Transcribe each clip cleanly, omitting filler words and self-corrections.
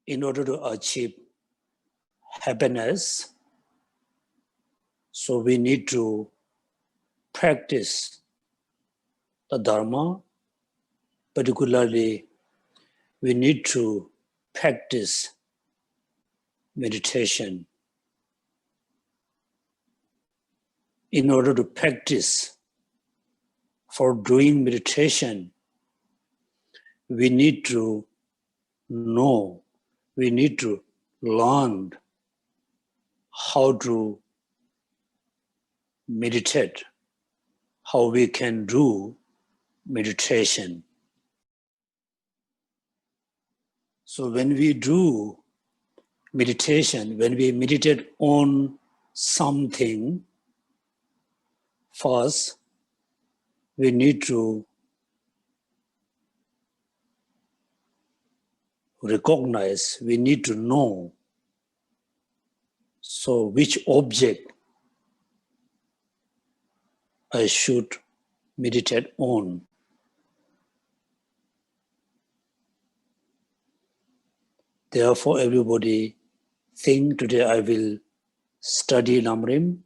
in order to achieve happiness, so we need to practice the Dharma. Particularly, we need to practice meditation. In order to practice, for doing meditation, we need to know, we need to learn how to meditate, how we can do meditation. So when we do meditation, when we meditate on something, first we need to recognize, we need to know, so which object I should meditate on. Therefore, everybody think today I will study Lamrim,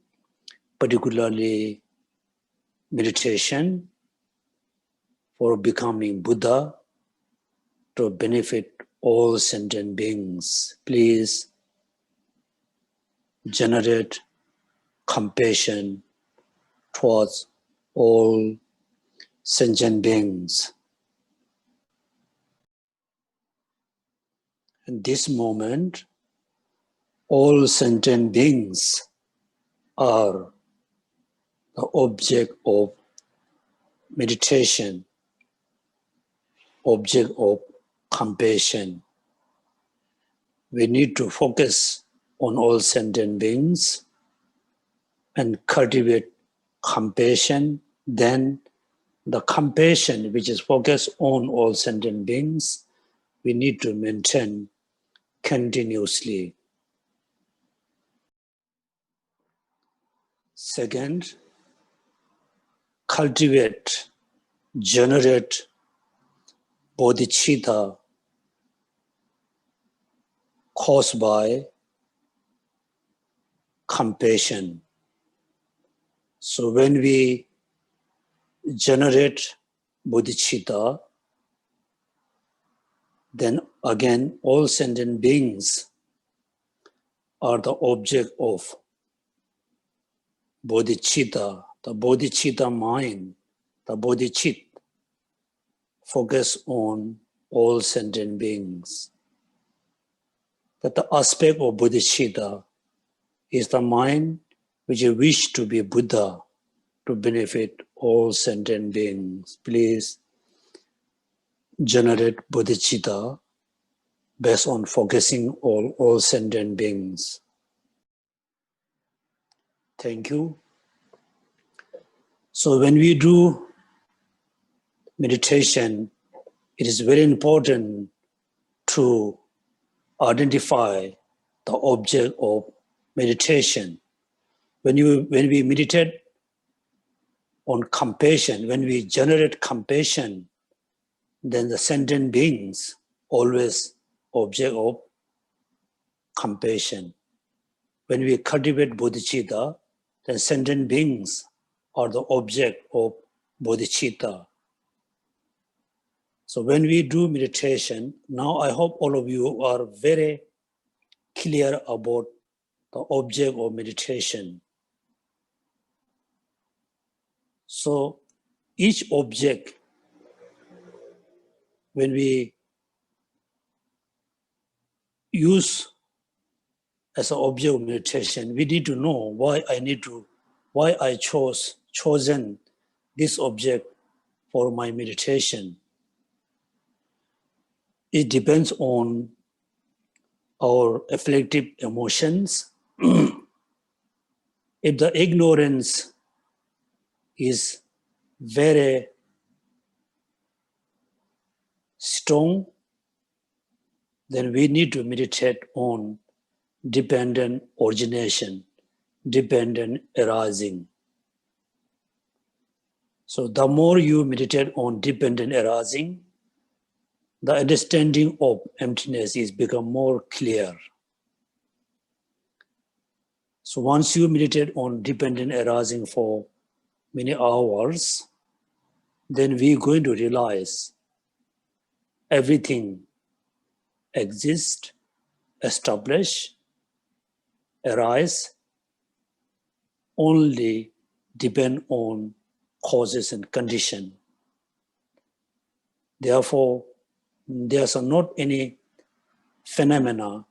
particularly meditation for becoming Buddha, to benefit all sentient beings. Please generate compassion towards all sentient beings. In this moment, all sentient beings are the object of meditation, object of compassion. We need to focus on all sentient beings and cultivate compassion. Then the compassion which is focused on all sentient beings, we need to maintain continuously. Second, cultivate, generate bodhicitta caused by compassion. So when we generate bodhicitta, then again all sentient beings are the object of bodhicitta, the bodhicitta mind, the bodhicitta focus on all sentient beings. That the aspect of bodhicitta is the mind which wish to be Buddha, to benefit all sentient beings. Please generate bodhicitta based on focusing on all sentient beings. Thank you. So when we do meditation, it is very important to identify the object of meditation. When we meditate on compassion, when we generate compassion, then the sentient beings always object of compassion. When we cultivate bodhicitta, then sentient beings are the object of bodhicitta. So when we do meditation, now I hope all of you are very clear about the object of meditation. So each object, when we use as an object of meditation, we need to know why I chosen this object for my meditation. It depends on our afflictive emotions. If the ignorance is very strong, then we need to meditate on dependent origination, dependent arising. So the more you meditate on dependent arising, the understanding of emptiness is become more clear. So once you meditate on dependent arising for many hours, then we're going to realize everything exists, establish, arise, only depend on causes and condition. Therefore, there's not any phenomena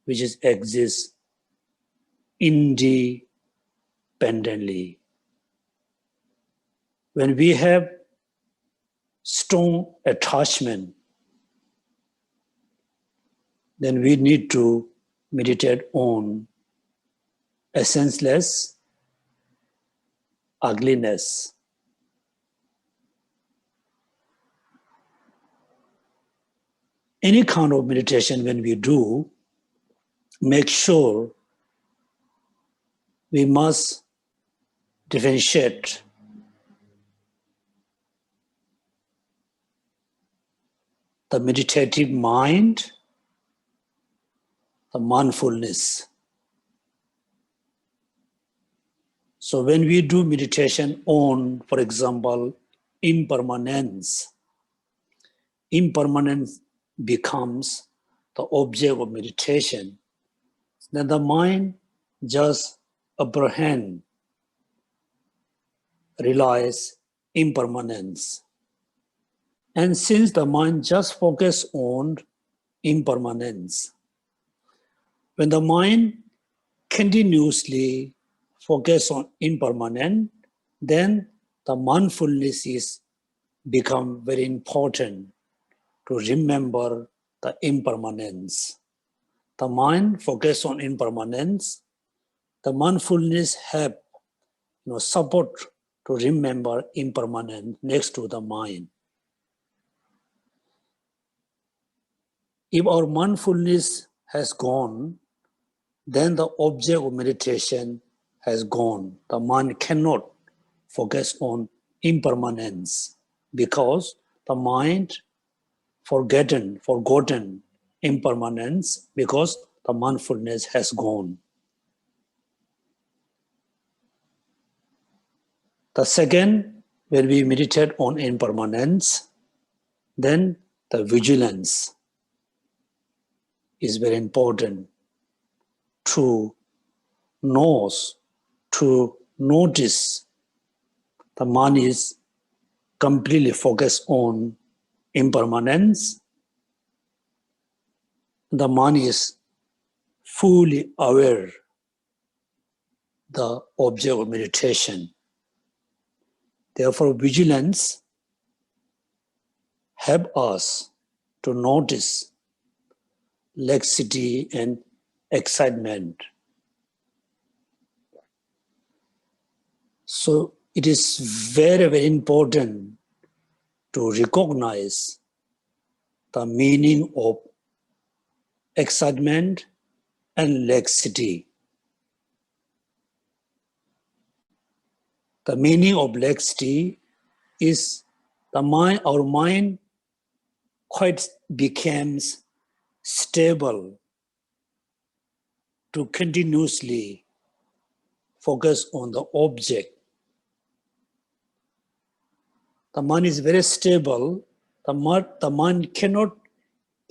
which exists independently. When we have strong attachment, then we need to meditate on essenceless ugliness. Any kind of meditation when we do, make sure we must differentiate the meditative mind, the mindfulness. So when we do meditation on, for example, impermanence, impermanence becomes the object of meditation, then the mind just apprehend, realize impermanence. And since the mind just focus on impermanence, when the mind continuously focus on impermanent, then the mindfulness is become very important to remember the impermanence. The mind focus on impermanence, the mindfulness help support to remember impermanent next to the mind. If our mindfulness has gone, then the object of meditation has gone. The mind cannot focus on impermanence because the mind forgotten impermanence because the mindfulness has gone. The second, when we meditate on impermanence, then the vigilance is very important to notice the mind is completely focused on impermanence. The mind is fully aware the object of meditation. Therefore, vigilance help us to notice laxity and excitement. So it is very, very important to recognize the meaning of excitement and laxity. The meaning of laxity is our mind quite becomes stable to continuously focus on the object. The mind is very stable. The mind cannot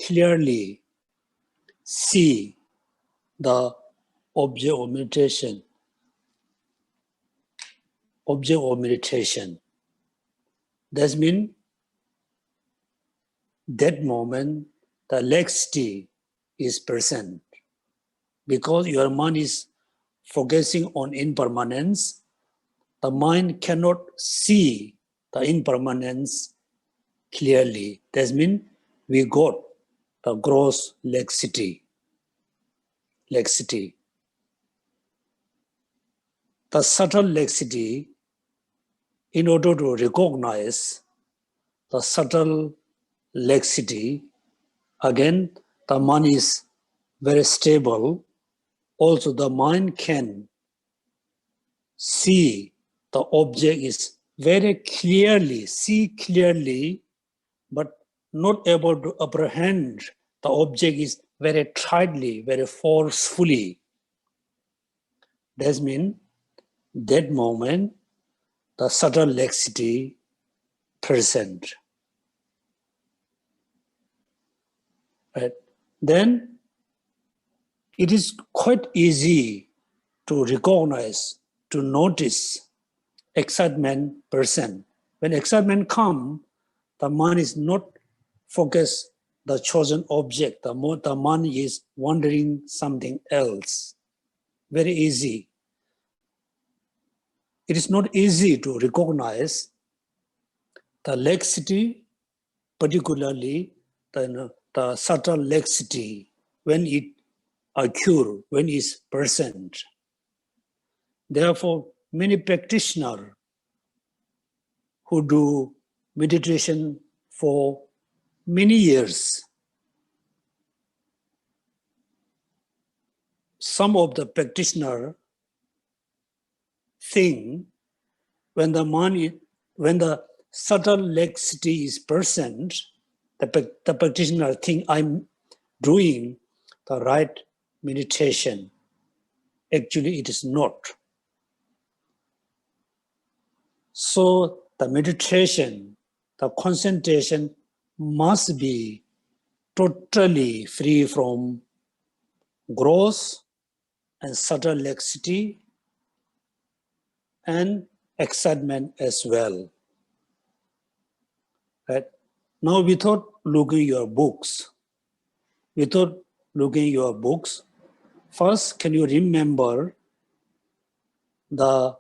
clearly see the object of meditation. That means that moment the laxity is present because your mind is focusing on impermanence. The mind cannot see the impermanence clearly. That means we got the gross laxity. The subtle laxity, in order to recognize the subtle laxity, again, the mind is very stable. Also, the mind can see the object is very clearly, but not able to apprehend the object is very tightly, very forcefully. That means that moment, the subtle laxity present. Right? Then it is quite easy to recognize, to notice excitement present. When excitement comes, the mind is not focused the chosen object. The mind is wondering something else. Very easy. It is not easy to recognize the laxity, particularly the subtle laxity, when it occurs, when it is present. Therefore, many practitioners who do meditation for many years, some of the practitioners think when the subtle laxity is present, the practitioner think I'm doing the right meditation. Actually, it is not. So the meditation, the concentration must be totally free from gross and subtle laxity and excitement as well. Right? Now, without looking your books, first, can you remember the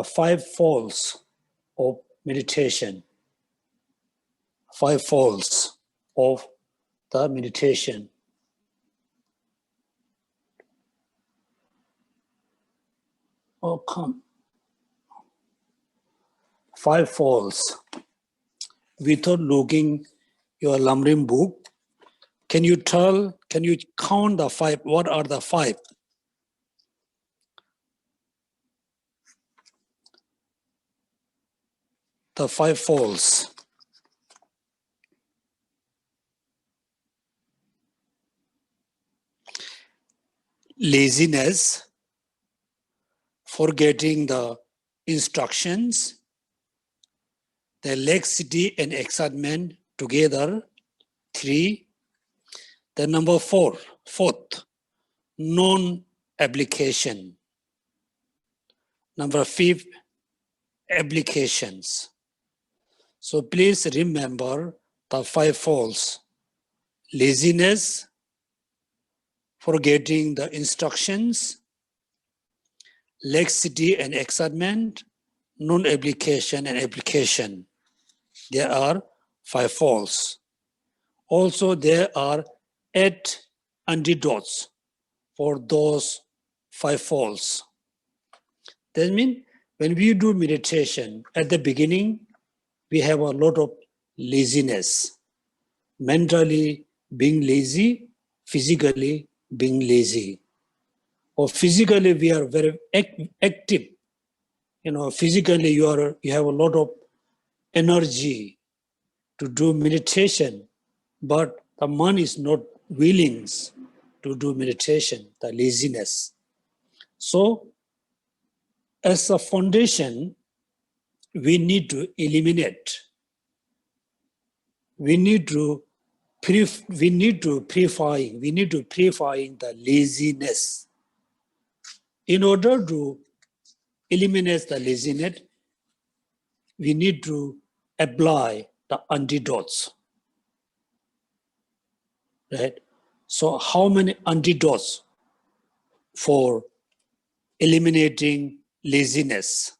5 folds of meditation? 5 folds of the meditation. Oh, come. 5 folds. Without looking your Lamrim book, can you count the 5? What are the 5? The 5 folds. Laziness, forgetting the instructions, the laxity and excitement together, 3. The number 4, fourth, non-application. Number 5, applications. So please remember the 5 folds. Laziness, forgetting the instructions, laxity and excitement, non-application and application. There are 5 folds. Also, there are 8 antidotes for those 5 folds. That means when we do meditation, at the beginning, we have a lot of laziness. Mentally being lazy, physically being lazy. Or physically we are very active. Physically you have a lot of energy to do meditation, but the mind is not willing to do meditation, the laziness. So as a foundation, we need to eliminate. We need to purify the laziness. In order to eliminate the laziness, we need to apply the antidotes. Right? So how many antidotes for eliminating laziness?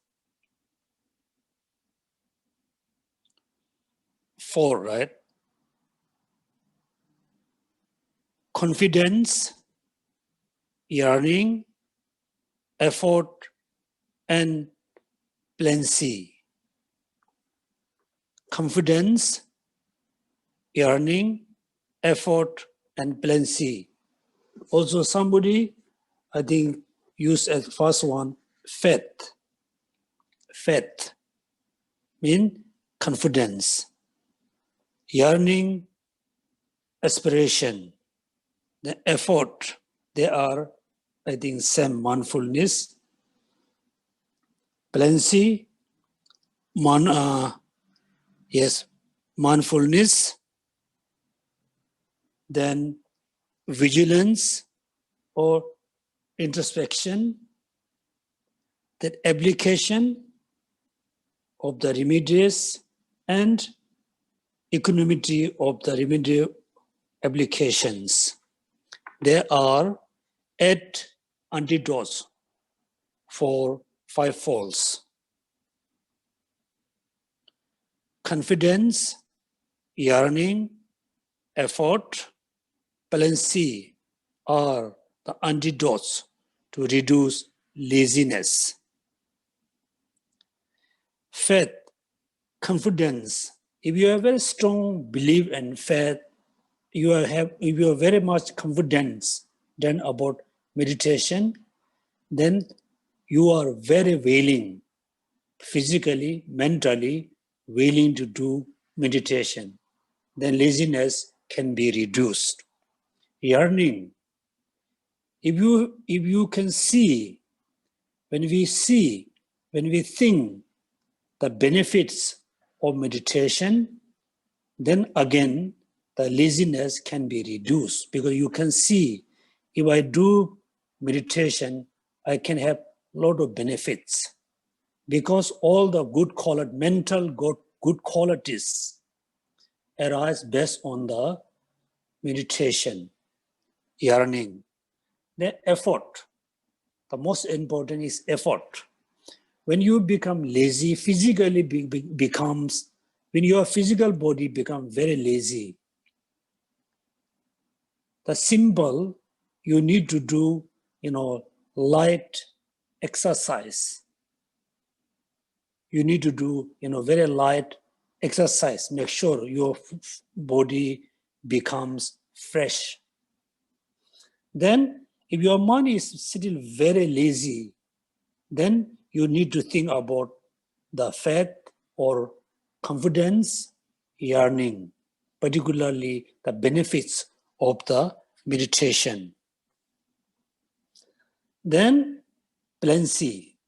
4, right? Confidence, yearning, effort, and plenty. Confidence, yearning, effort, and plenty. Also somebody, I think, used as first one, faith. Faith means confidence. yearning, aspiration, the effort, they are, I think, same mindfulness, plenty, mindfulness, then vigilance or introspection, that application of the remedies and equanimity of the remedy applications. There are 8 antidotes for 5 faults. Confidence, yearning, effort, plenty are the antidotes to reduce laziness. Faith, confidence. If you have very strong belief and faith, if you have very much confidence then about meditation, then you are very willing, physically, mentally, willing to do meditation. Then laziness can be reduced. Yearning. If you can see, when we think the benefits of meditation, then again the laziness can be reduced, because you can see, if I do meditation, I can have a lot of benefits, because all the mental good qualities arise based on the meditation, yearning. The effort, the most important is effort. When you become lazy, physically when your physical body becomes very lazy, the simple, you need to do, light exercise. You need to do, very light exercise. Make sure your body becomes fresh. Then, if your mind is still very lazy, then you need to think about the faith or confidence, yearning, particularly the benefits of the meditation. Then, plenty.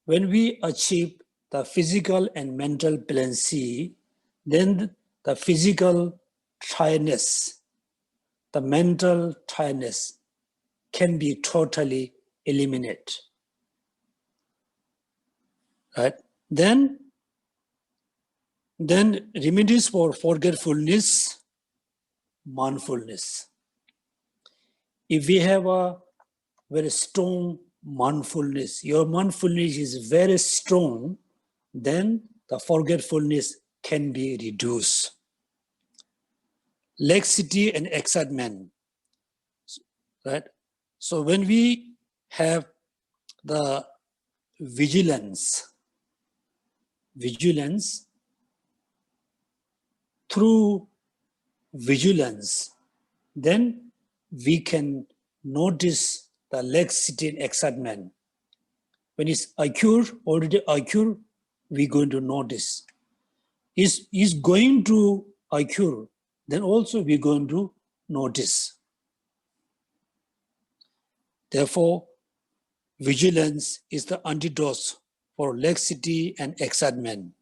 When we achieve the physical and mental plenty, then the physical tiredness, the mental tiredness can be totally eliminated. Right? Then remedies for forgetfulness, mindfulness. If we have a very strong mindfulness, your mindfulness is very strong, then the forgetfulness can be reduced. Laxity and excitement, right? So when we have the vigilance, through vigilance, then we can notice the laxity and excitement. When it's already occur, we're going to notice. Is going to occur, then also we're going to notice. Therefore, vigilance is the antidote for laxity and excitement.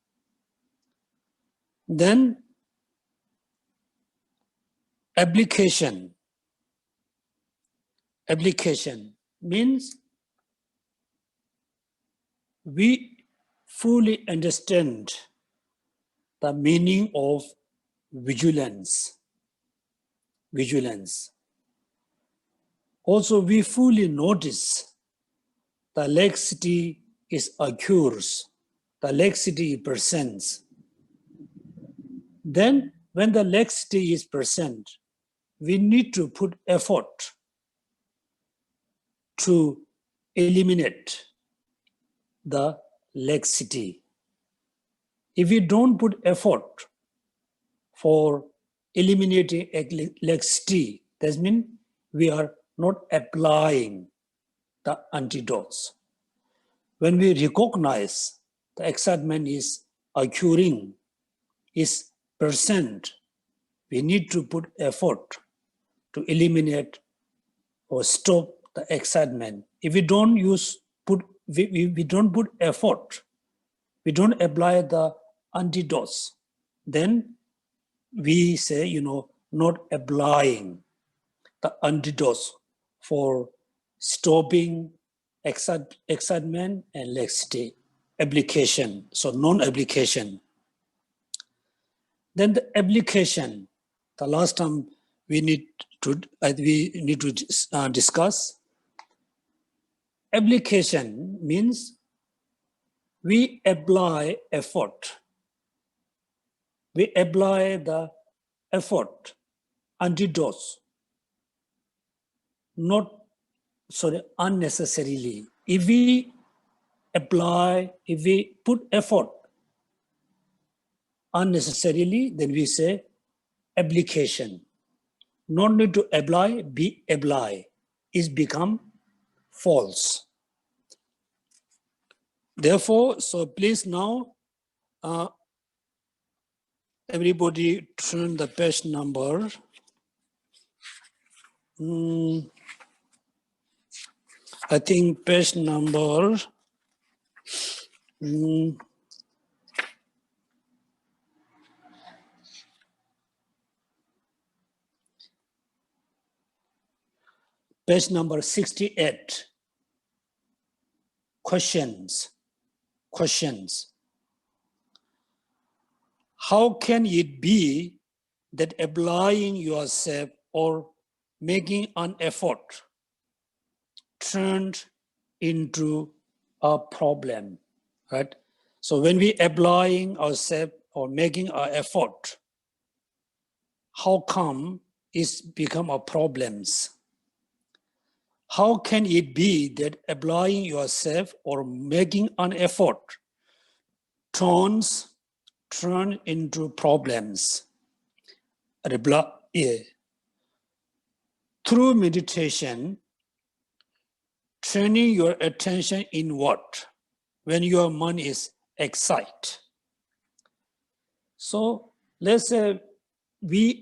Then, application. Application means we fully understand the meaning of vigilance. Also, we fully notice the laxity occurs, the laxity presents. Then, when the laxity is present, we need to put effort to eliminate the laxity. If we don't put effort for eliminating laxity, that means we are not applying the antidotes. When we recognize the excitement is occurring, is present, we need to put effort to eliminate or stop the excitement. If we don't we don't put effort, we don't apply the antidotes, then we say, not applying the antidotes for stopping excitement and laxity, application, so non-application. Then the application, the last time we need to discuss. Application means we apply effort. We apply the effort, antidotes, unnecessarily. If we put effort unnecessarily, then we say application. Not need to apply, be apply, is become false. Therefore, so please now, everybody turn the page number. I think page number page number 68. Questions. How can it be that applying yourself or making an effort turned into a problem, right? So when we applying ourselves or making an effort, how come it's become a problems? How can it be that applying yourself or making an effort turn into problems? Through meditation, turning your attention inward when your mind is excited. So let's say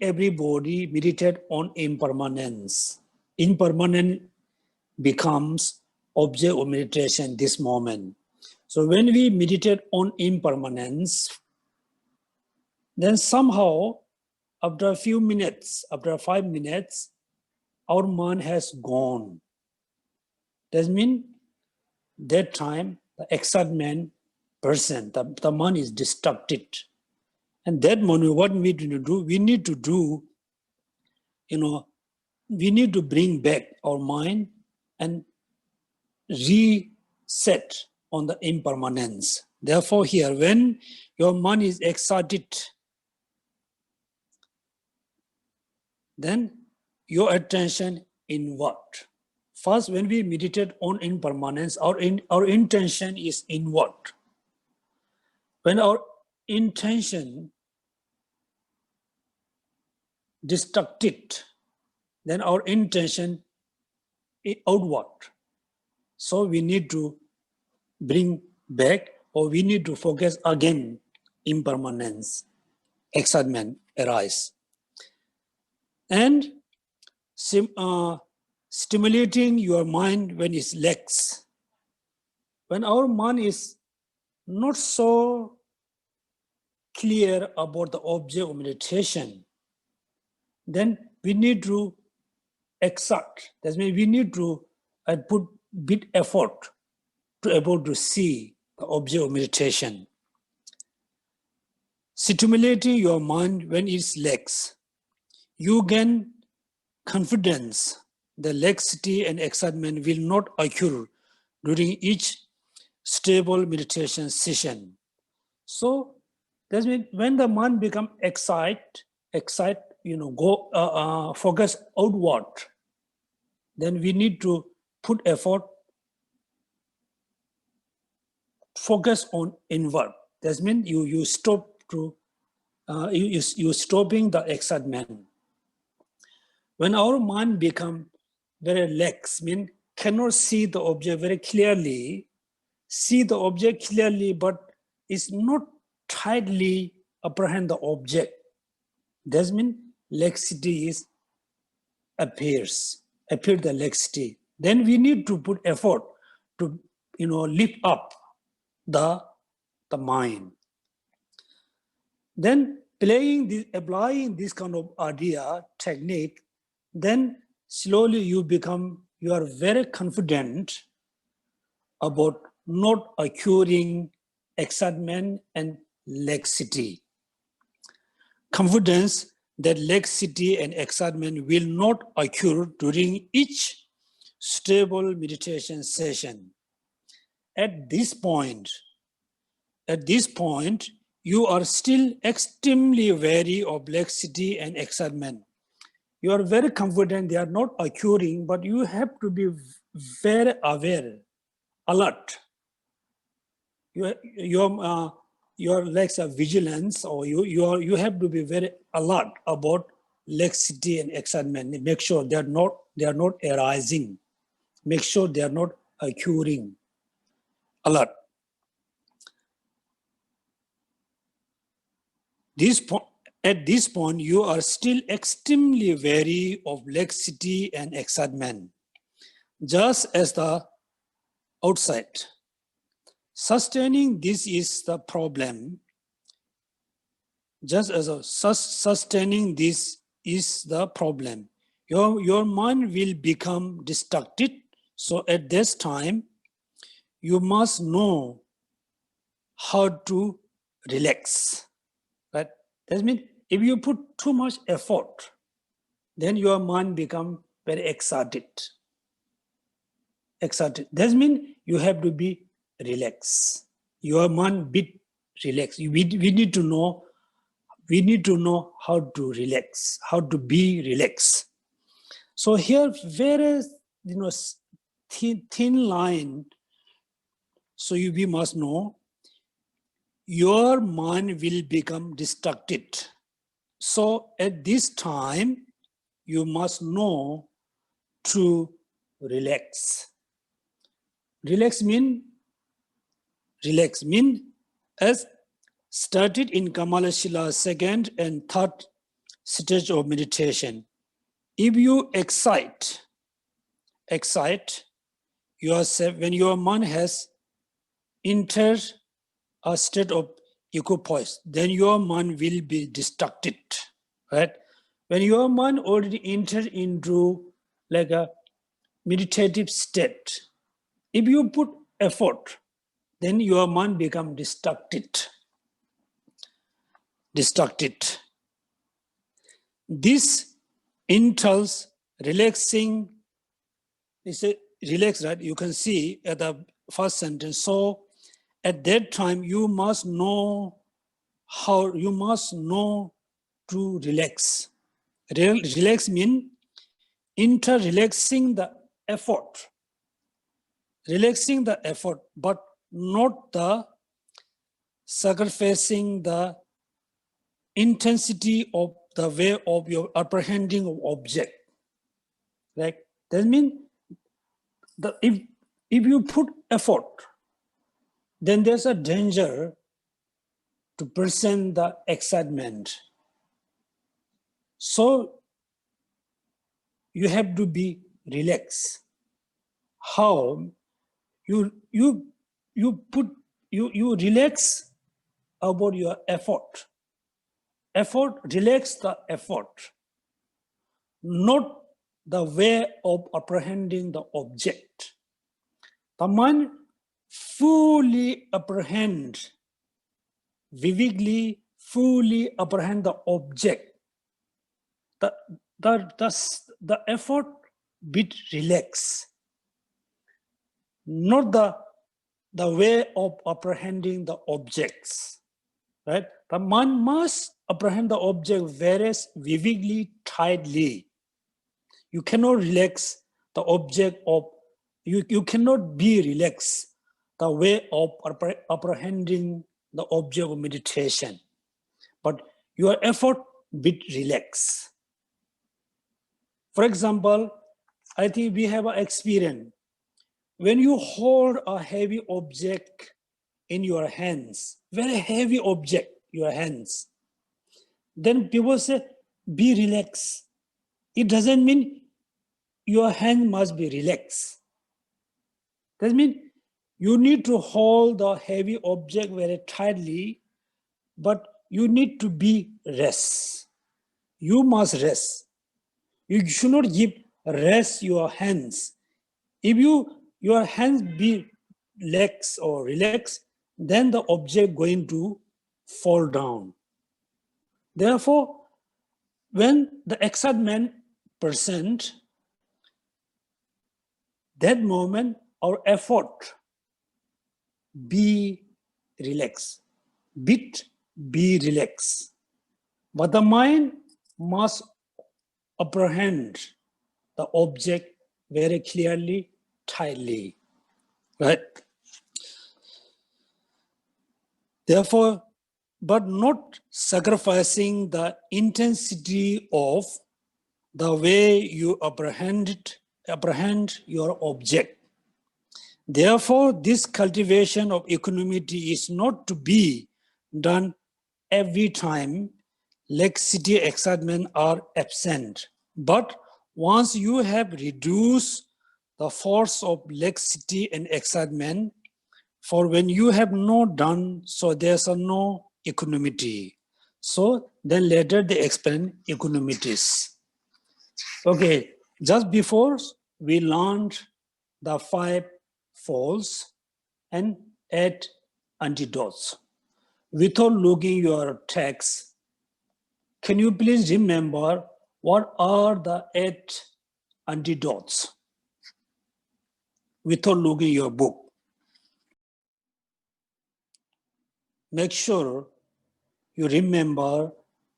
everybody meditate on impermanence. Impermanent becomes object of meditation this moment. So when we meditate on impermanence, then somehow after a few minutes, after 5 minutes, our mind has gone. That means that time the excitement person, the mind is distracted. And that moment, what we need to do, we need to bring back our mind and reset on the impermanence. Therefore here, when your mind is excited, then your attention inward. First, when we meditate on impermanence, our intention is inward. When our intention distracted, then our intention is outward. So we need to bring back, or we need to focus again, impermanence, excitement arise. And stimulating your mind when it's lax. When our mind is not so clear about the object of meditation, then we need to exact. That means we need to put bit effort to able to see the object of meditation. Stimulating your mind when it's lax, you gain confidence. The laxity and excitement will not occur during each stable meditation session. So that means when the mind become focus outward, then we need to put effort, focus on inward. That means you stop you stopping the excitement. When our mind become very lax, mean cannot see the object very clearly, but is not tightly apprehend the object. That means laxity appears the laxity. Then we need to put effort to, lift up the mind. Then applying this kind of idea, technique, then slowly you are very confident about not occurring excitement and laxity. Confidence that laxity and excitement will not occur during each stable meditation session. At this point, you are still extremely wary of laxity and excitement. You are very confident they are not occurring, but you have to be very aware, alert. Your legs are vigilance, or you have to be very alert about laxity and excitement. Make sure they are not arising. Make sure they are not occurring. Alert. At this point, you are still extremely wary of laxity and excitement, just as the outside. Sustaining this is the problem. Just as sustaining this is the problem. Your mind will become distracted. So at this time, you must know how to relax. Right? That means if you put too much effort, then your mind becomes very excited. That means you have to be relaxed. Your mind be relaxed. We need to know how to relax, how to be relaxed. So here, very thin line. So we must know your mind will become distracted. So at this time, you must know to relax. Relax mean as started in Kamalashila second and third stage of meditation. If you excite yourself, when your mind has entered a state of equipoise, then your mind will be distracted, right? When your mind already entered into like a meditative state, if you put effort, then your mind becomes distracted. This entails relaxing. It's a relax, right? You can see at the first sentence. So at that time, you must know to relax. Relax means relaxing the effort. Relaxing the effort, but not the sacrificing the intensity of the way of your apprehending of object. Right? That means if you put effort, then there's a danger to present the excitement. So you have to be relaxed. How? You relax about your effort. Relax the effort, not the way of apprehending the object. The mind fully apprehend, vividly, fully apprehend the object. The effort bit relax, not the way of apprehending the objects, right? The mind must apprehend the object very vividly, tightly. You cannot relax the object of, you cannot be relaxed the way of apprehending the object of meditation. But your effort bit relax. For example, I think we have an experience. When you hold a heavy object in your hands, very heavy object, your hands, then people say, be relaxed. It doesn't mean your hand must be relaxed. That means you need to hold the heavy object very tightly, but you need to be rest. You must rest. You should not give rest your hands. If your hands be lax or relaxed, then the object going to fall down. Therefore, when the excitement present, that moment our effort be relaxed, be relaxed. But the mind must apprehend the object very clearly, tightly, right? Therefore, but not sacrificing the intensity of the way you apprehend your object. Therefore, this cultivation of equanimity is not to be done every time laxity, excitement are absent. But once you have reduced the force of laxity and excitement, for when you have not done, so there's no equanimity. So then later they explain equanimities. Okay, just before we learned the 5 faults and 8 antidotes. Without looking your text, can you please remember what are the 8 antidotes? Without looking your book. Make sure you remember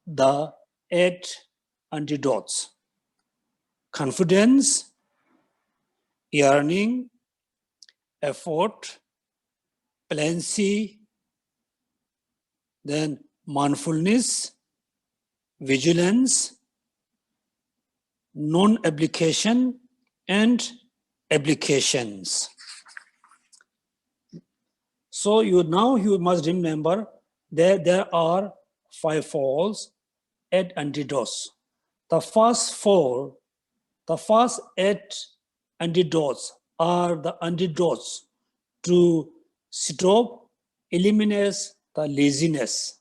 the 8 antidotes. Confidence, yearning, effort, plenty, then mindfulness, vigilance, non-application, and applications. So you must remember that there are 5 faults, 8 antidotes. The first 8 antidotes are the antidotes to stop, eliminate the laziness.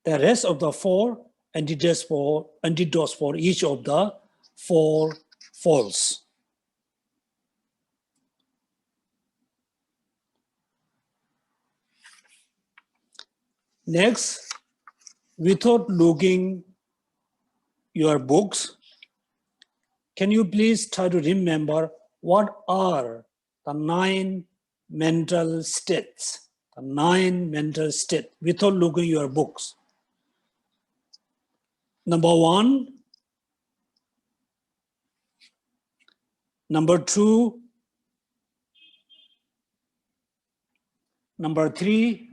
The rest of the 4 antidotes for each of the 4 faults. Next, without looking your books, can you please try to remember what are the 9 mental states? The 9 mental states without looking your books. Number 1, number 2, number 3,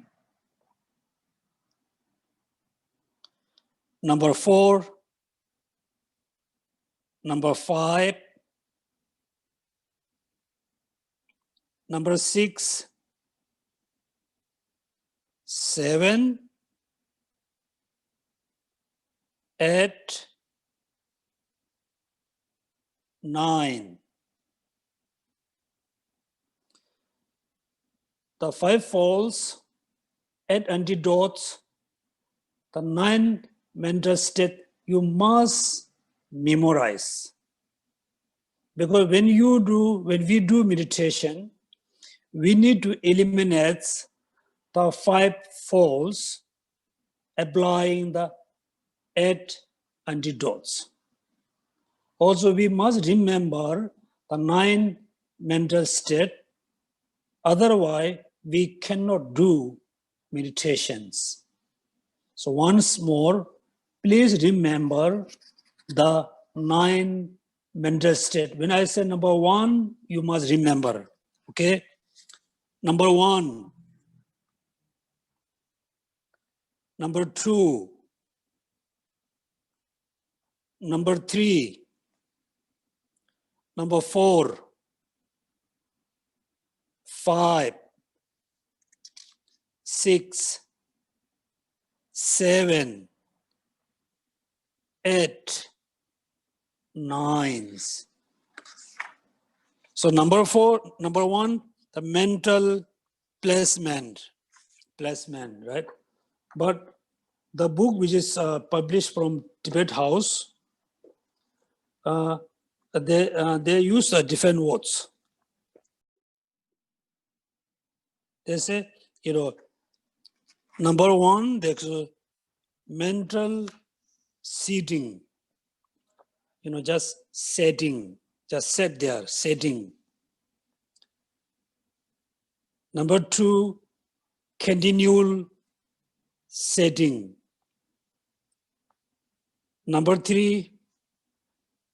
number 4, number 5, number 6, 7, 8, 9. The 5 faults, 8 antidotes, the 9 mental states you must memorize. Because when we do meditation, we need to eliminate the 5 faults, applying the 8 antidotes. Also, we must remember the 9 mental states. Otherwise, we cannot do meditations. So once more, please remember the 9 mental states. When I say number 1, you must remember, okay? Number 1, number 2, number 3, number 4, 5, 6, 7, 8 nines. So number 1, the mental placement, right? But the book which is published from Tibet House, they use different words. They say, number 1, there's mental seating, just setting, just sit there, setting. Number 2, continual setting. Number 3,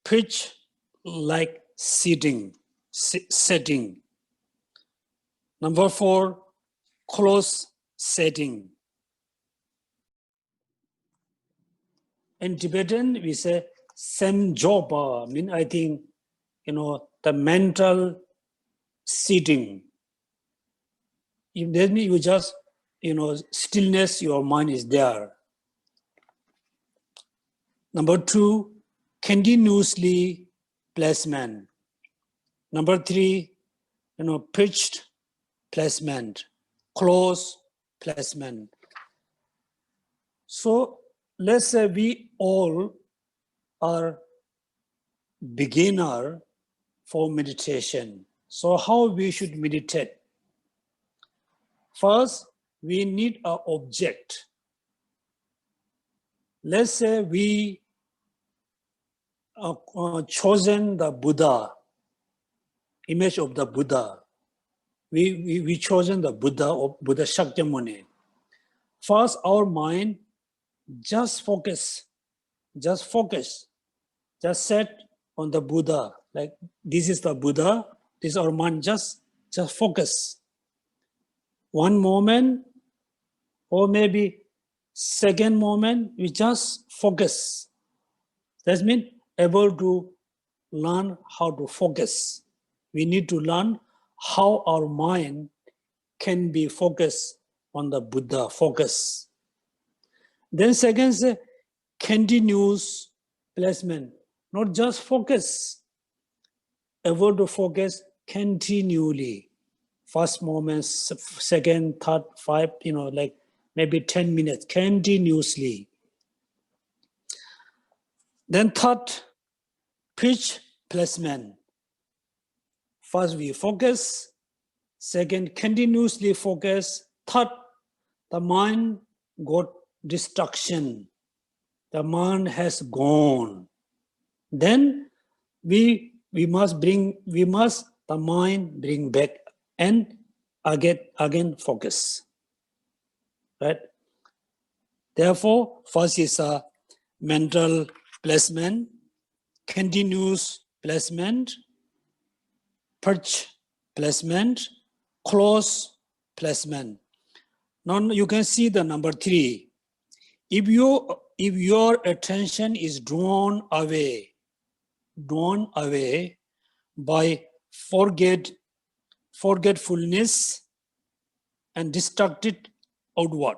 pitch like sitting, setting. Number 4, close setting. In Tibetan, we say samjopa, I think, the mental sitting. If that means you just, stillness, your mind is there. Number 2, continuously placement. Number 3, pitched placement, close placement. So let's say we all are beginner for meditation. So how we should meditate? First, we need an object. Let's say we chosen the Buddha, image of the Buddha. We chosen the Buddha of Buddha Shakyamuni. First, our mind just focus, just set on the Buddha. Like this is the Buddha, this is our mind, just focus. One moment, or maybe second moment, we just focus. That means able to learn how to focus. We need to learn how our mind can be focused on the Buddha, focus. Then second, say, continuous placement, not just focus, able to focus continually. First moment, second, third, 5, like maybe 10 minutes, continuously. Then third, pitch placement. First we focus, second continuously focus, third the mind got distraction, the mind has gone. Then we must the mind bring back and again focus, right? Therefore, first is a mental placement, continuous placement, perch placement, close placement. Now you can see the number 3. If your attention is drawn away by forgetfulness and distracted outward,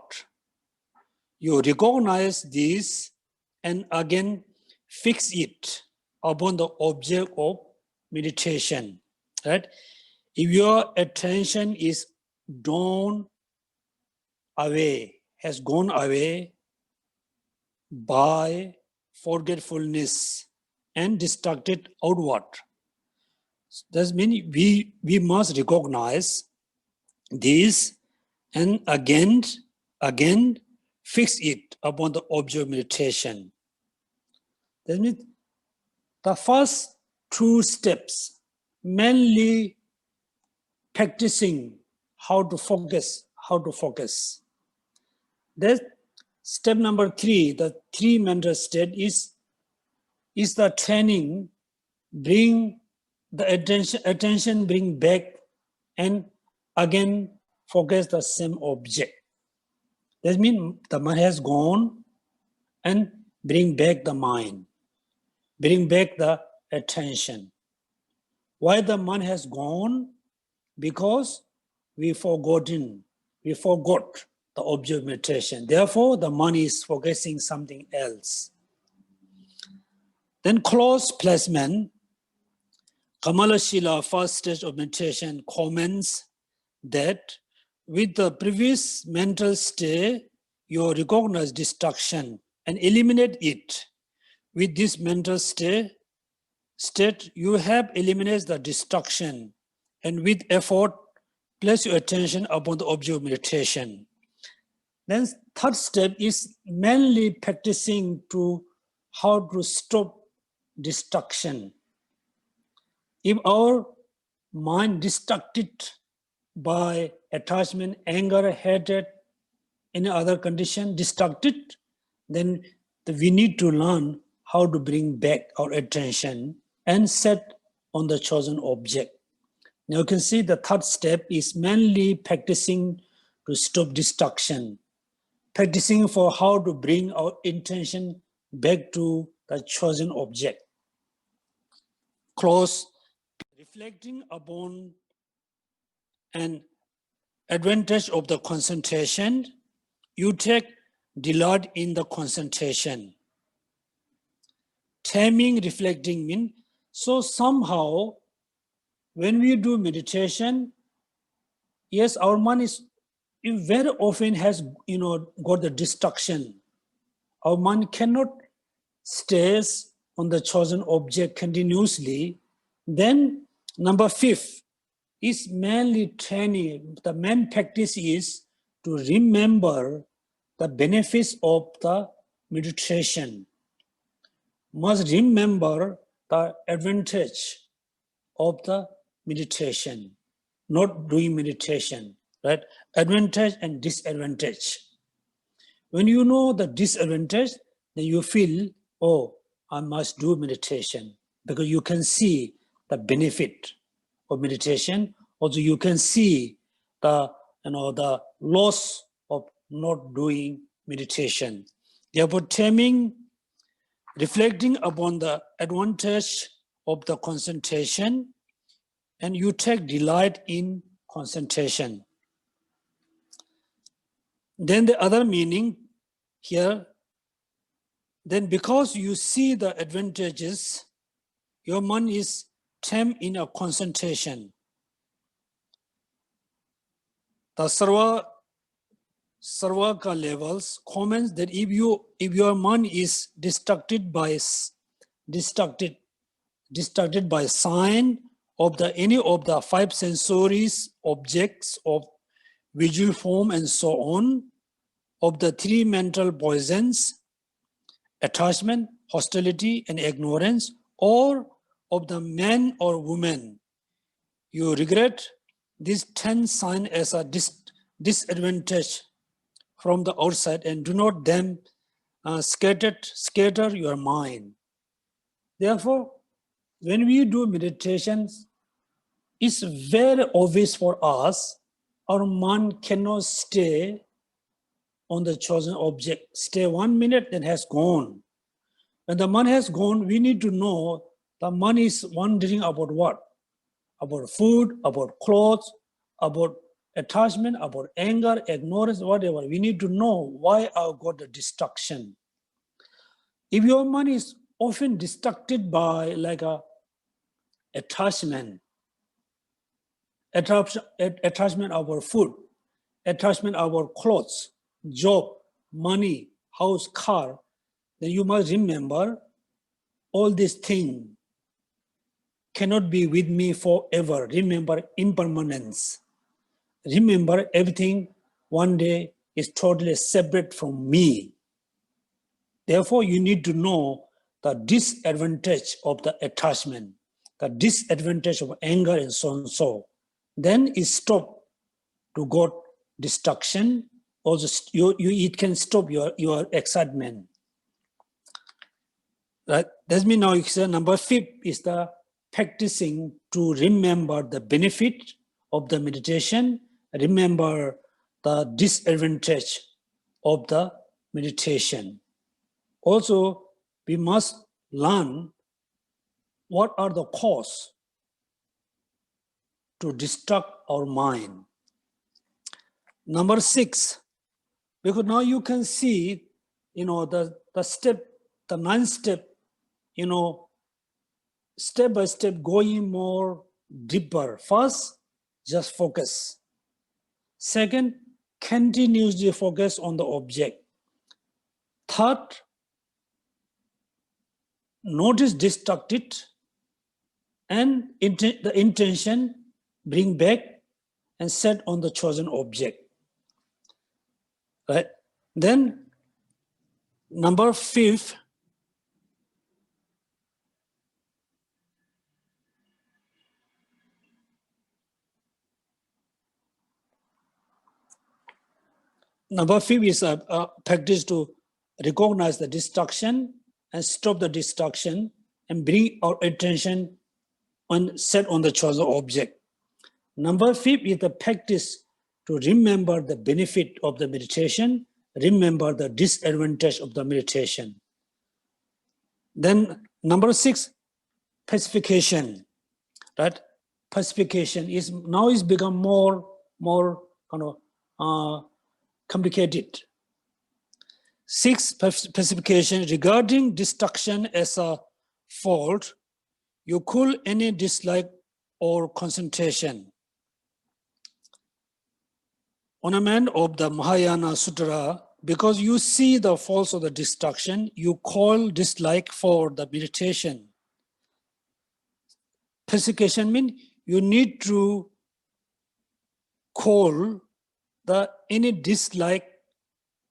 you recognize this and again fix it upon the object of meditation, right? If your attention is drawn away, has gone away by forgetfulness and distracted outward, that means we must recognize this and again fix it upon the object of meditation. That means the first 2 steps, mainly practicing how to focus. That step number 3, the 3 mental state is the training, bring the attention bring back and again focus the same object. That means the mind has gone and bring back the mind, bring back the attention. Why the mind has gone? Because we forgot the object of meditation. Therefore, the mind is focusing something else. Then close placement. Kamala Shila, first stage of meditation, comments that with the previous mental state, you recognize distraction and eliminate it. With this mental state, you have eliminated the distraction, and with effort, place your attention upon the object of meditation. Then third step is mainly practicing to how to stop distraction. If our mind distracted by attachment, anger, hatred, any other condition, distracted, then we need to learn how to bring back our attention and set on the chosen object. Now you can see the third step is mainly practicing to stop distraction, practicing for how to bring our intention back to the chosen object. Close, reflecting upon an advantage of the concentration, you take delight in the concentration. Taming, reflecting mean, so somehow when we do meditation, yes, our mind is very often has got the distraction. Our mind cannot stay on the chosen object continuously. Then number 5 is mainly training. The main practice is to remember the benefits of the meditation. Must remember the advantage of the meditation, not doing meditation, right? Advantage and disadvantage. When you know the disadvantage, then you feel, oh, I must do meditation, because you can see the benefit of meditation. Also, you can see the loss of not doing meditation. Therefore, taming, reflecting upon the advantage of the concentration, and you take delight in concentration. Then the other meaning here, then because you see the advantages, your mind is tamed in a concentration. The Sarvaka levels comments that if your mind is distracted by sign of any of the 5 sensories, objects of visual form and so on, of the 3 mental poisons, attachment, hostility, and ignorance, or of the man or woman, you regret these 10 signs as a disadvantage from the outside and do not then scatter your mind. Therefore, when we do meditations, it's very obvious for us, our mind cannot stay on the chosen object. Stay 1 minute, then has gone. When the mind has gone, we need to know the mind is wondering about what? About food, about clothes, about attachment, about anger, ignorance, whatever. We need to know why I got the distraction. If your mind is often distracted by like a attachment our food, attachment our clothes, job, money, house, car, then you must remember all these things cannot be with me forever. Remember impermanence. Remember everything one day is totally separate from me. Therefore, you need to know the disadvantage of the attachment, the disadvantage of anger and so on. So then it stop to got destruction. Also, it can stop your excitement. Right? That's mean now you say number 5 is the practicing to remember the benefit of the meditation, remember the disadvantage of the meditation. Also, we must learn what are the causes to distract our mind. Number 6, because now you can see, the 9th step step by step going more deeper. First, just focus. Second, continuously focus on the object. Third, notice distracted and the intention bring back and set on the chosen object. Right? Then number 5, is a practice to recognize the distraction and stop the distraction and bring our attention on set on the chosen object. Number 5 is the practice to remember the benefit of the meditation, remember the disadvantage of the meditation. Then number 6, pacification. Right? Pacification is become more complicated. 6, pacification regarding distraction as a fault. You cool any dislike or concentration. Ornament of the Mahayana Sutra, because you see the faults of the distraction, you call dislike for the meditation. Pacification means you need to call any dislike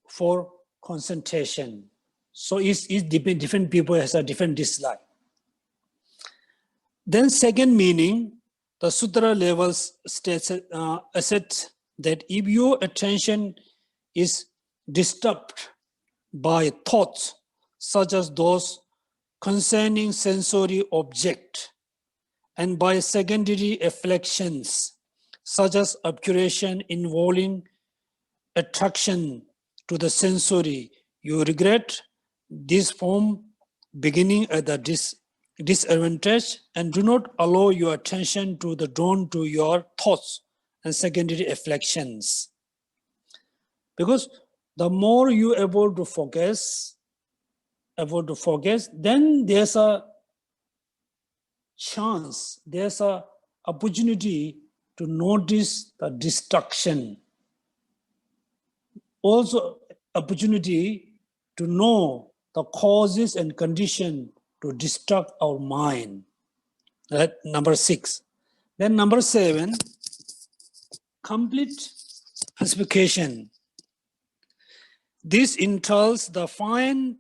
for concentration. So it's different people has a different dislike. Then second meaning, the sutra levels states assert that if your attention is disturbed by thoughts such as those concerning sensory object and by secondary afflictions such as obscuration involving attraction to the sensory, you regret this form beginning at the disadvantage and do not allow your attention to the drawn to your thoughts and secondary afflictions. Because the more you are able to focus, then there's a chance, there's a opportunity to notice the distraction. Also, opportunity to know the causes and condition to distract our mind. Right? Number 6. Then number 7, complete pacification. This entails the fine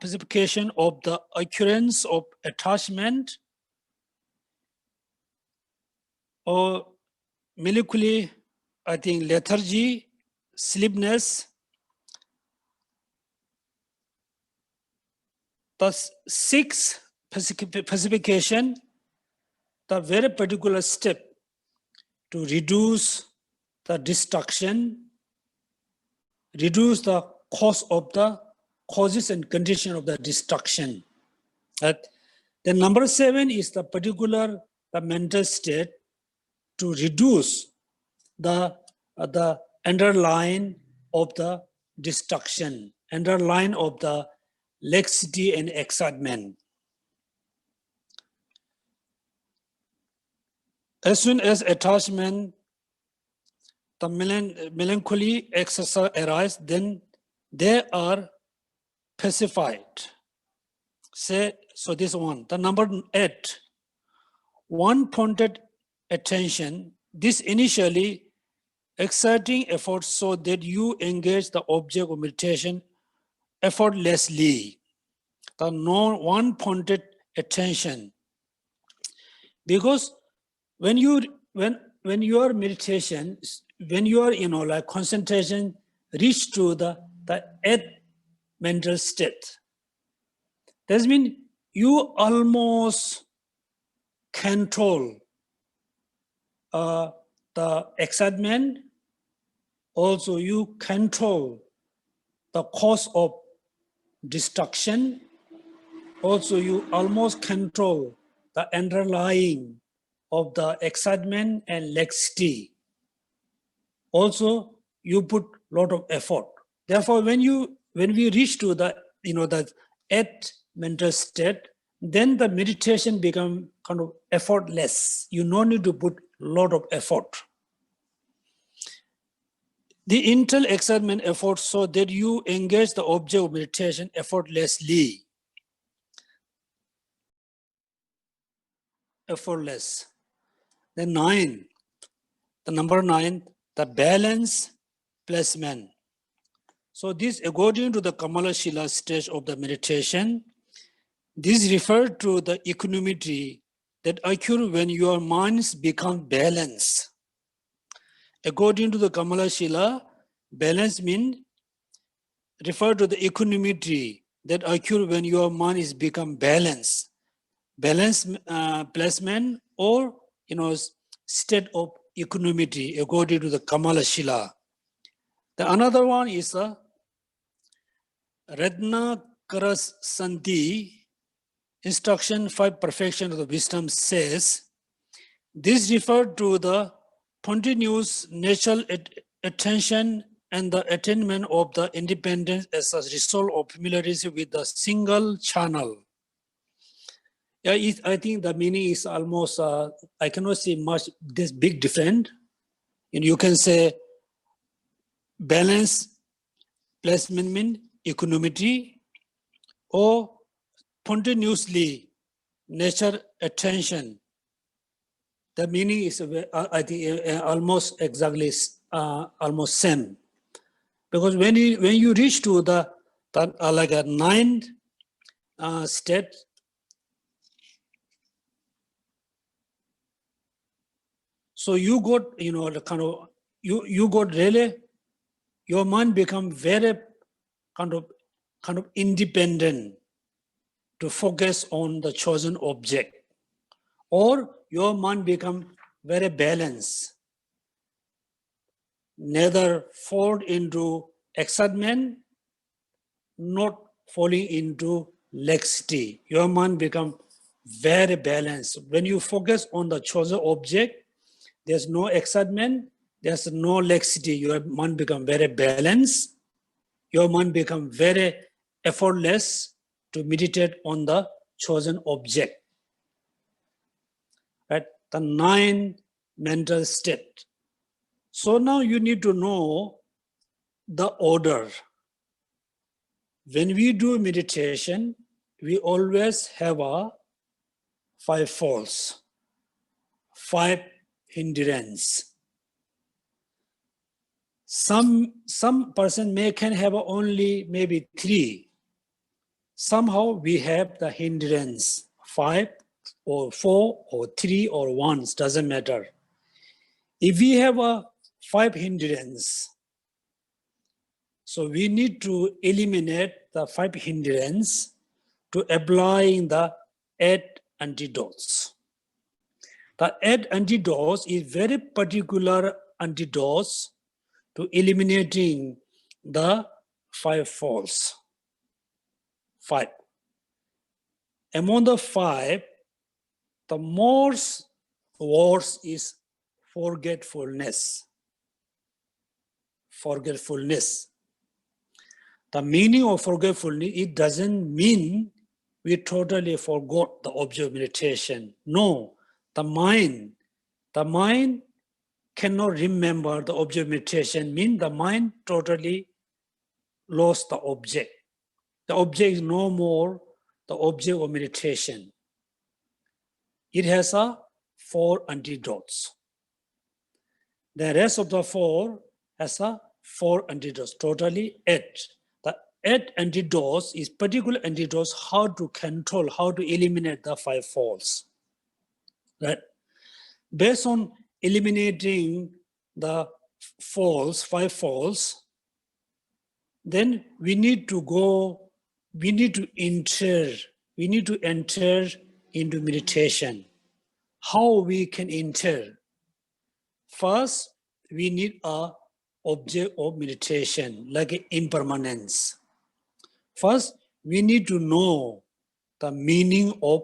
pacification of the occurrence of attachment or melancholy, lethargy, sleepiness. The 6th pacification, the very particular step to reduce the distraction, reduce the causes and condition of the distraction. Then number 7 is the mental state to reduce the underline of the distraction, underline of the laxity and excitement. As soon as attachment, the melancholy excess arise, then they are pacified. So this one, the number 8, one-pointed attention. This initially exerting effort so that you engage the object of meditation effortlessly. The one-pointed attention. Because when your meditation, when you are concentration reach to the 8th mental state, that means you almost control the excitement. Also, you control the cause of destruction. Also, you almost control the underlying of the excitement and laxity. Also, you put a lot of effort. Therefore, when we reach to the 8th mental state, then the meditation become kind of effortless. You no need to put a lot of effort. The internal excitement effort so that you engage the object of meditation effortlessly. Effortless. Then 9, the number 9, the balance placement. So this, according to the Kamala Shila stage of the meditation, this refers to the equanimity that occurs when your minds become balanced. According to the Kamala Shila, balance means refer to the equanimity that occurs when your mind is become balanced. Balance placement or state of equanimity according to the Kamala Shila. The another one is a Radna Karas Santi, instruction 5 perfection of the wisdom says, this refers to the continuous natural attention and the attainment of the independence as a result of familiarity with the single channel. Yeah, I think the meaning is almost, I cannot see much, this big difference. And you can say balance placement mean equanimity or continuously nature attention. The meaning is, I think, almost exactly almost same. Because when you reach to the like a 9th state, so you got the kind of you got really your mind become very kind of independent to focus on the chosen object, or your mind become very balanced, neither fall into excitement, not falling into laxity. Your mind become very balanced. When you focus on the chosen object, there's no excitement, there's no laxity. Your mind become very balanced. Your mind become very effortless to meditate on the chosen object. Right? The 9 mental state. So now you need to know the order. When we do meditation, we always have a 5 faults, 5 hindrance. Some person can have only maybe 3. Somehow we have the hindrance, 5 or 4 or 3 or 1, doesn't matter. If we have a 5 hindrance, so we need to eliminate the 5 hindrance to applying the 8 antidotes. The 8 antidotes is very particular antidotes to eliminating the 5 faults. 5. Among the 5, the most worst is forgetfulness. Forgetfulness. The meaning of forgetfulness, it doesn't mean we totally forgot the object of meditation. No, the mind cannot remember the object of meditation, means the mind totally lost the object. The object is no more the object of meditation. It has 4 antidotes. The rest of the 4 has 4 antidotes, totally 8. The 8 antidotes is particular antidotes how to control, how to eliminate the 5 faults. Right? Based on eliminating the faults, 5 faults, then we need to enter into meditation. How we can enter? First, we need a object of meditation, like impermanence. First, we need to know the meaning of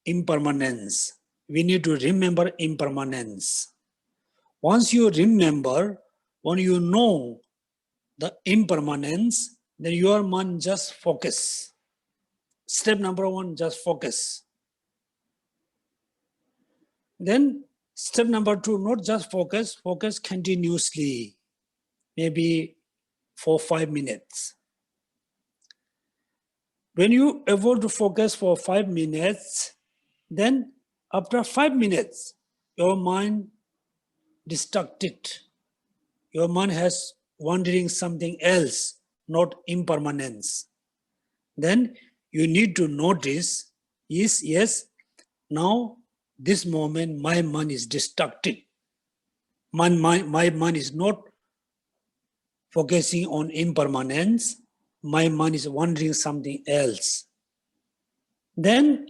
impermanence. We need to remember impermanence. Once you remember, when you know the impermanence, then your mind just focus. step number 1, just focus. Then step number 2, not just focus, focus continuously, maybe for 5 minutes. When you able to focus for 5 minutes, then after 5 minutes, your mind distracted. Your mind has wandering something else, not impermanence. Then you need to notice is, yes, now this moment my mind is distracted. My mind is not focusing on impermanence. My mind is wondering something else. Then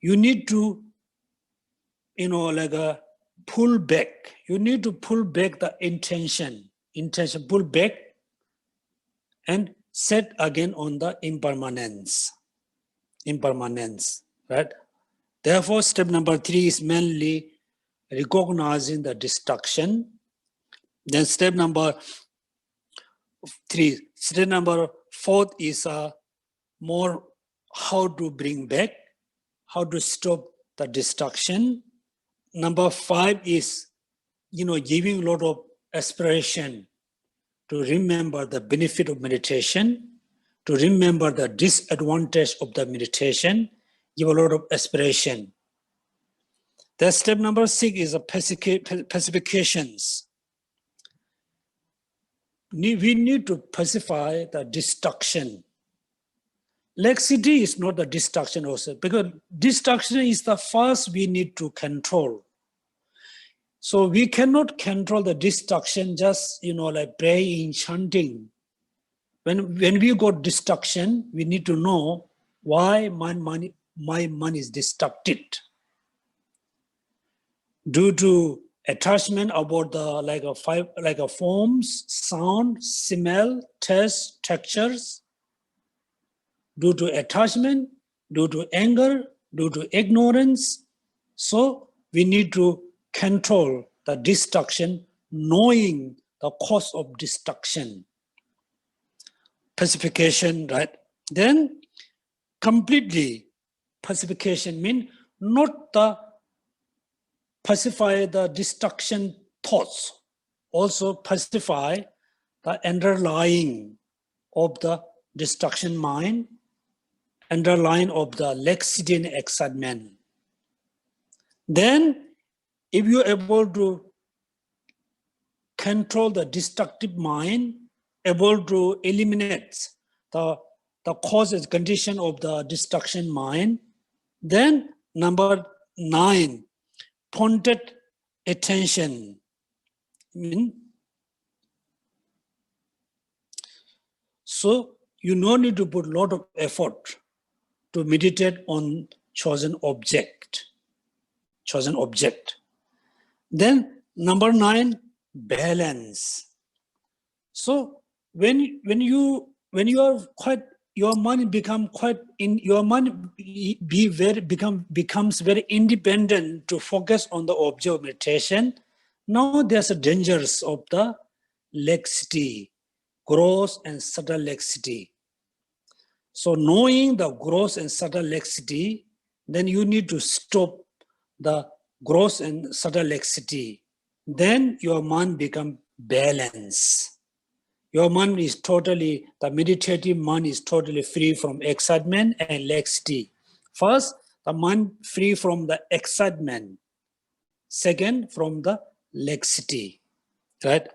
you need to, pull back. You need to pull back the intention, pull back and set again on the impermanence, right? Therefore, step number 3 is mainly recognizing the distraction. Then step number 4 is more how to bring back, how to stop the distraction. Number 5 is, giving a lot of aspiration to remember the benefit of meditation, to remember the disadvantage of the meditation, give a lot of aspiration. The step number 6 is pacifications. We need to pacify the distraction. Laxity is not the distraction also, because distraction is the first we need to control. So we cannot control the distraction just, like praying, chanting. When we got distraction, we need to know why my mind is distracted. Due to attachment about the forms, sound, smell, taste, textures. Due to attachment, due to anger, due to ignorance. So we need to control the distraction, knowing the cause of distraction. Pacification, right? Then completely pacification means not the pacify the distraction thoughts, also pacify the underlying of the distraction mind, underlying of the laxity and excitement. Then if you are able to control the destructive mind, able to eliminate the causes, condition of the destruction mind, then number 9, pointed attention. So you no need to put a lot of effort to meditate on chosen object. Then number 9, balance. So when you are quite, your mind becomes very independent to focus on the object of meditation. Now there's a dangers of the laxity, gross and subtle laxity. So knowing the gross and subtle laxity, then you need to stop the gross and subtle laxity. Then your mind become balanced. Your mind is totally, the meditative mind is totally free from excitement and laxity. First, the mind free from the excitement. Second, from the laxity, right?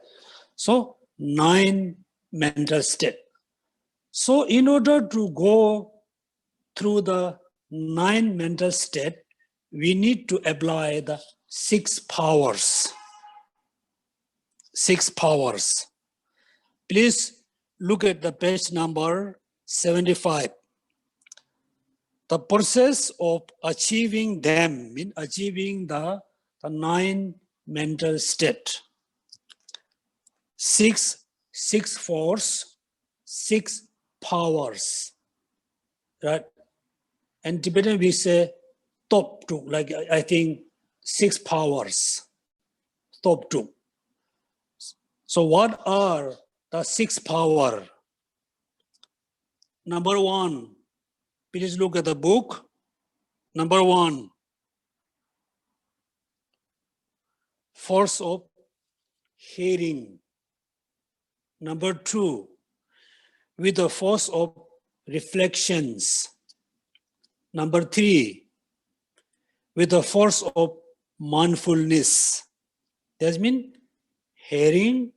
So 9 mental steps. So in order to go through the 9 mental steps, we need to apply the 6 powers. 6 powers. Please look at the page number 75. The process of achieving them, means achieving the 9 mental steps. 6 force, 6 powers, right? And Tibetan we say top 2, like I think 6 powers, top 2. So what are the 6 powers? Number 1, Please look at the book. Number 1, force of hearing. Number 2, with the force of reflections. Number 3, with the force of mindfulness. That means hearing,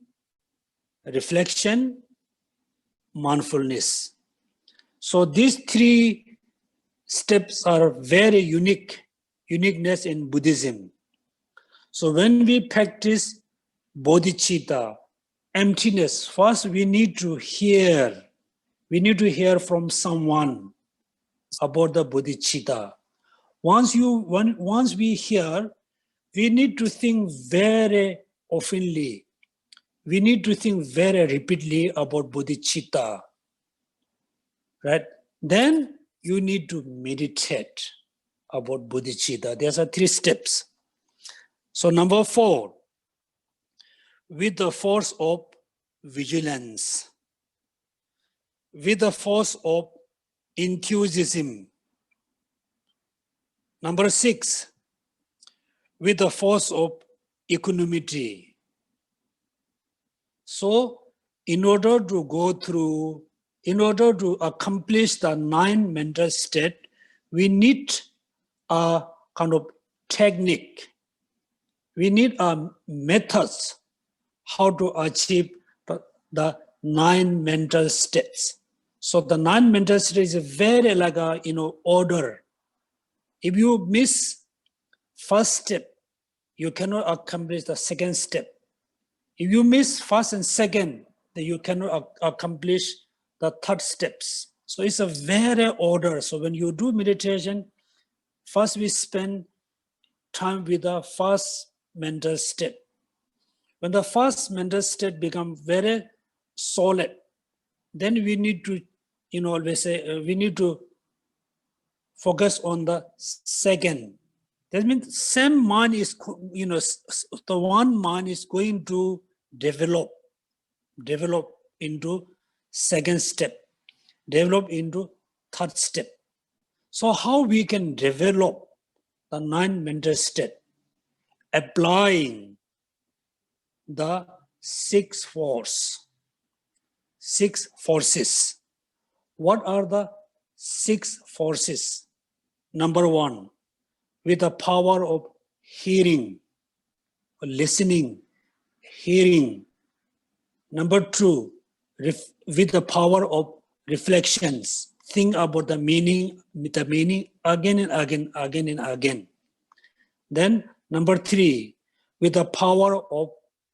reflection, mindfulness. So these 3 steps are very uniqueness in Buddhism. So when we practice bodhicitta, emptiness, first we need to hear. We need to hear from someone about the bodhicitta. Once we hear, we need to think very oftenly. We need to think very repeatedly about bodhicitta. Right? Then you need to meditate about bodhicitta. There are 3 steps. So number 4, with the force of vigilance, with the force of enthusiasm. Number 6, with the force of equanimity. So in order to accomplish the 9 mental states, we need a kind of technique. We need a methods how to achieve the 9 mental states. So the 9 mental states is very like a order. If you miss first step, you cannot accomplish the second step. If you miss first and second, then you cannot accomplish the third steps. So it's a very order. So when you do meditation, first we spend time with the first mental state. When the first mental state becomes very solid, then we need to, always say, we need to focus on the second. That means same mind is, the one mind is going to develop into second step, develop into third step. So how we can develop the 9 mental state? Applying the 6 forces. What are the 6 forces? Number 1, with the power of hearing, listening, hearing. Number 2, with the power of reflections, think about the meaning again and again. Then number 3, with the power of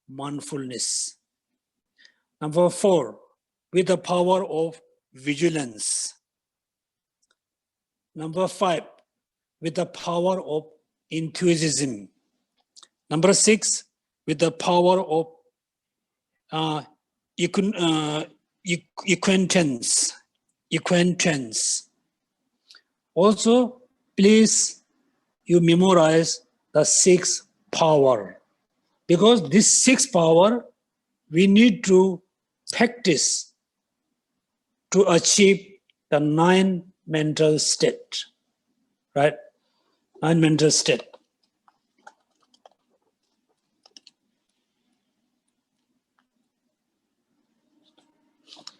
mindfulness. Number 4, with the power of vigilance. Number 5, with the power of enthusiasm. Number 6, with the power of acquaintance. Also, please, you memorize the 6 power. Because this 6 power, we need to practice to achieve the 9 mental state, right? 9 mental state.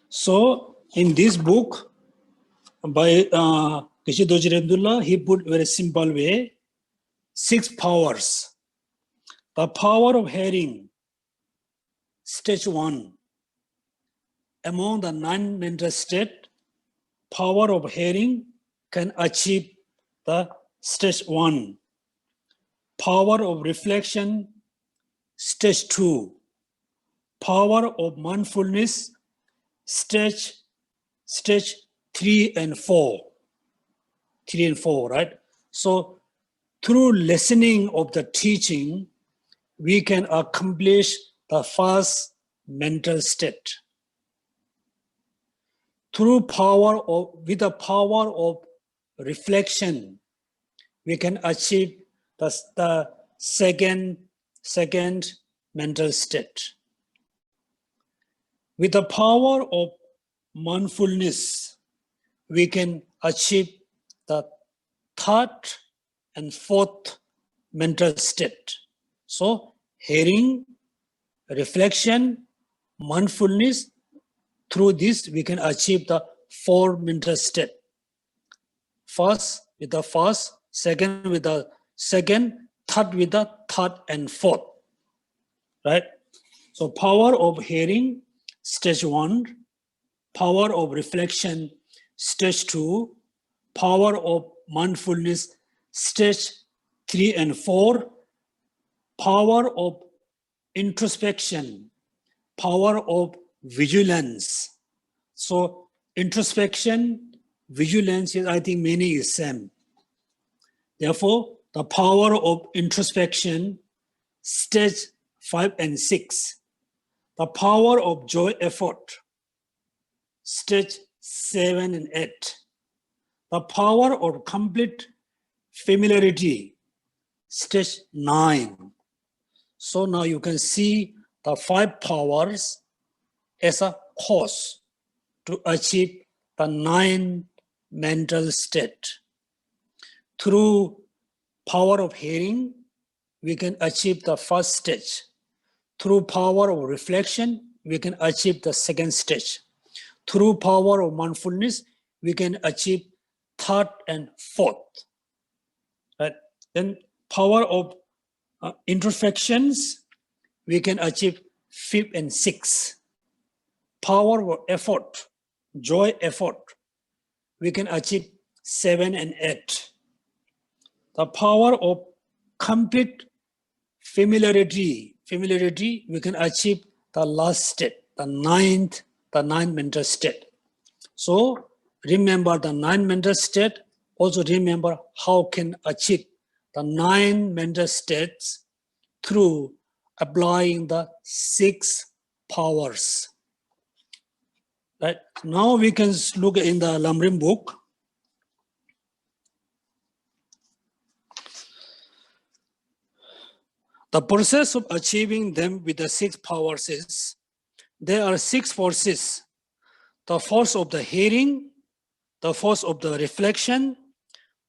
So in this book by Geshe Lobsang, he put very simple way, 6 powers. The power of hearing, stage 1. Among the 9 mental state, power of hearing can achieve the stage 1. Power of reflection, stage 2. Power of mindfulness, stage 3 and 4. 3 and 4, right? So through listening of the teaching, we can accomplish the first mental state. With the power of reflection, we can achieve the second mental state. With the power of mindfulness, we can achieve the third and fourth mental state. So, hearing, reflection, mindfulness, through this we can achieve the four mental state. First with the first, second with the second, third with the third and fourth. Right? So power of hearing, stage 1, power of reflection, stage 2, power of mindfulness, stage 3 and 4, power of introspection, power of vigilance. So introspection, vigilance is, I think, meaning is same. Therefore, the power of introspection, stage 5 and 6. The power of joy effort, stage 7 and 8. The power of complete familiarity, stage 9. So now you can see the 5 powers as a cause to achieve the 9 mental state. Through power of hearing, we can achieve the first stage. Through power of reflection, we can achieve the second stage. Through power of mindfulness, we can achieve third and fourth. Right? Then power of introspections, we can achieve fifth and sixth. Power of effort, joy effort, we can achieve 7 and 8. The power of complete familiarity, we can achieve the last state, the ninth mental state. So remember the 9 mental state, also remember how can achieve the 9 mental states through applying the 6 powers. Right? Now we can look in the Lamrim book. The process of achieving them with the 6 powers is, there are 6 forces. The force of the hearing, the force of the reflection,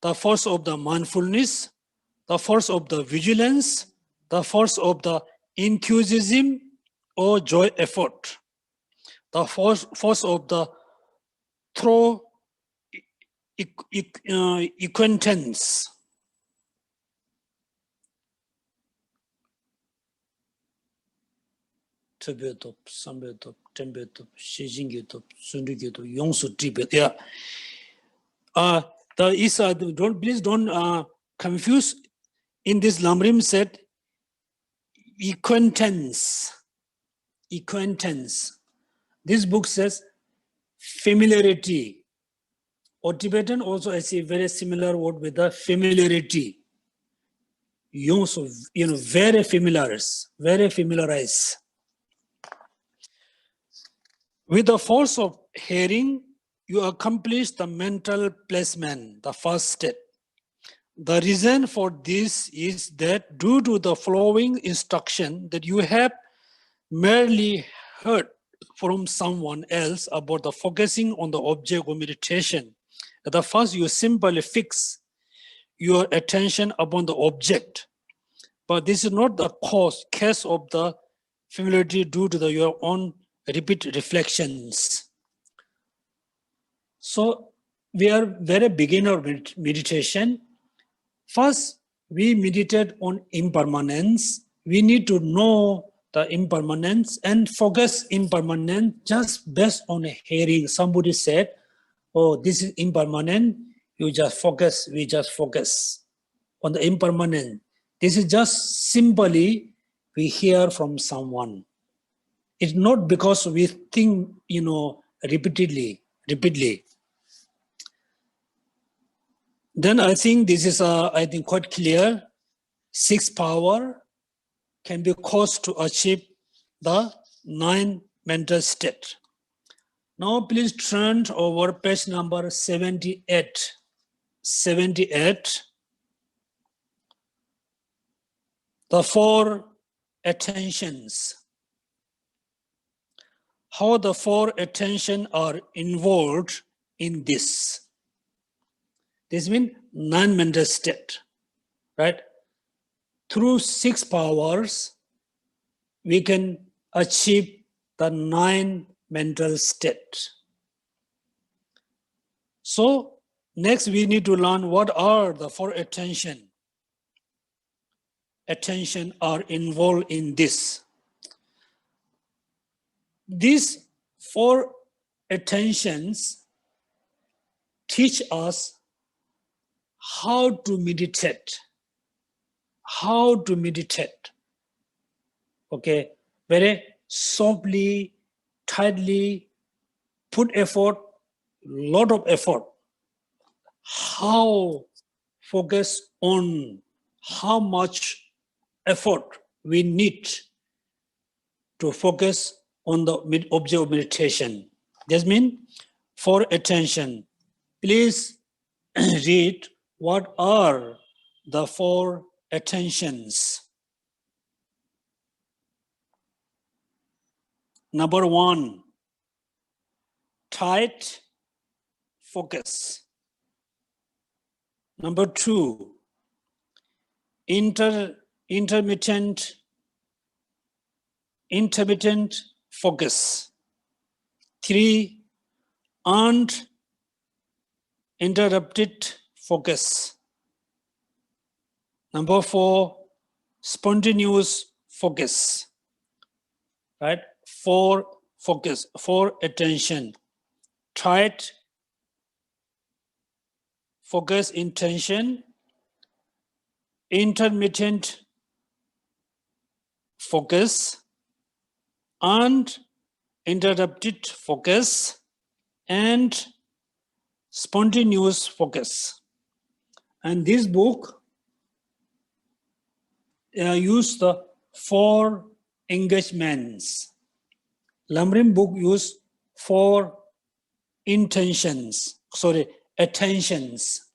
the force of the mindfulness, the force of the vigilance, the force of the enthusiasm or joy effort, the force of the through acquaintance, Tibetop, Sambetop, Tembetop, Shijingetop, Sundigetop, Yongsu Tibet. Yeah. Please don't confuse. In this Lamrim said acquaintance. This book says familiarity. Or Tibetan also I see very similar word with the familiarity. Very familiarized. With the force of hearing, you accomplish the mental placement, the first step. The reason for this is that due to the following instruction that you have merely heard from someone else about the focusing on the object of meditation. At the first, you simply fix your attention upon the object. But this is not the case of the familiarity due to your own repeat reflections. So we are very beginner meditation. First, we meditate on impermanence. We need to know the impermanence and focus impermanence just based on a hearing. Somebody said, oh, this is impermanent. We just focus on the impermanent. This is just simply we hear from someone. It's not because we think, repeatedly. Then I think this is, quite clear. 6 power can be caused to achieve the 9 mental state. Now please turn over page number 78. 78. The 4 attentions. How the 4 attention are involved in this. This means non-mental state, right? Through 6 powers, we can achieve the 9 mental state. So next we need to learn what are the 4 attention. Attention are involved in this. These 4 attentions teach us how to meditate. How to meditate. Okay, very softly, tightly, put effort, lot of effort. How focus on how much effort we need to focus on the object of meditation. This means for attention. Please read what are the 4 attentions. Number 1, tight focus. Number 2, intermittent focus. 3, uninterrupted focus. Number 4, spontaneous focus. Right? 4 focus, 4 attention. Tight focus, intention, intermittent focus, uninterrupted focus, and spontaneous focus. And this book used the 4 engagements. Lamrim book used 4 attentions,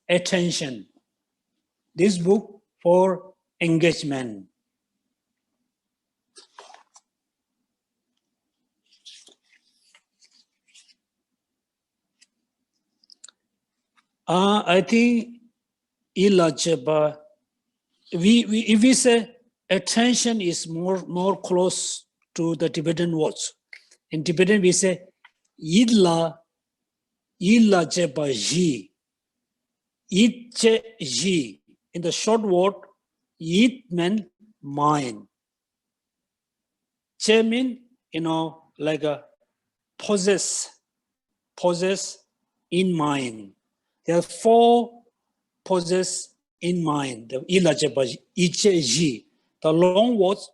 attention. This book 4 engagement. I think illegible. If we say attention is more close to the Tibetan words. In Tibetan we say illa jeba ji. Itche ji. In the short word, it meant mind. Che mean, like a possess in mind. There are 4 possess in mind. The illa jeba ji, itche ji. The long words,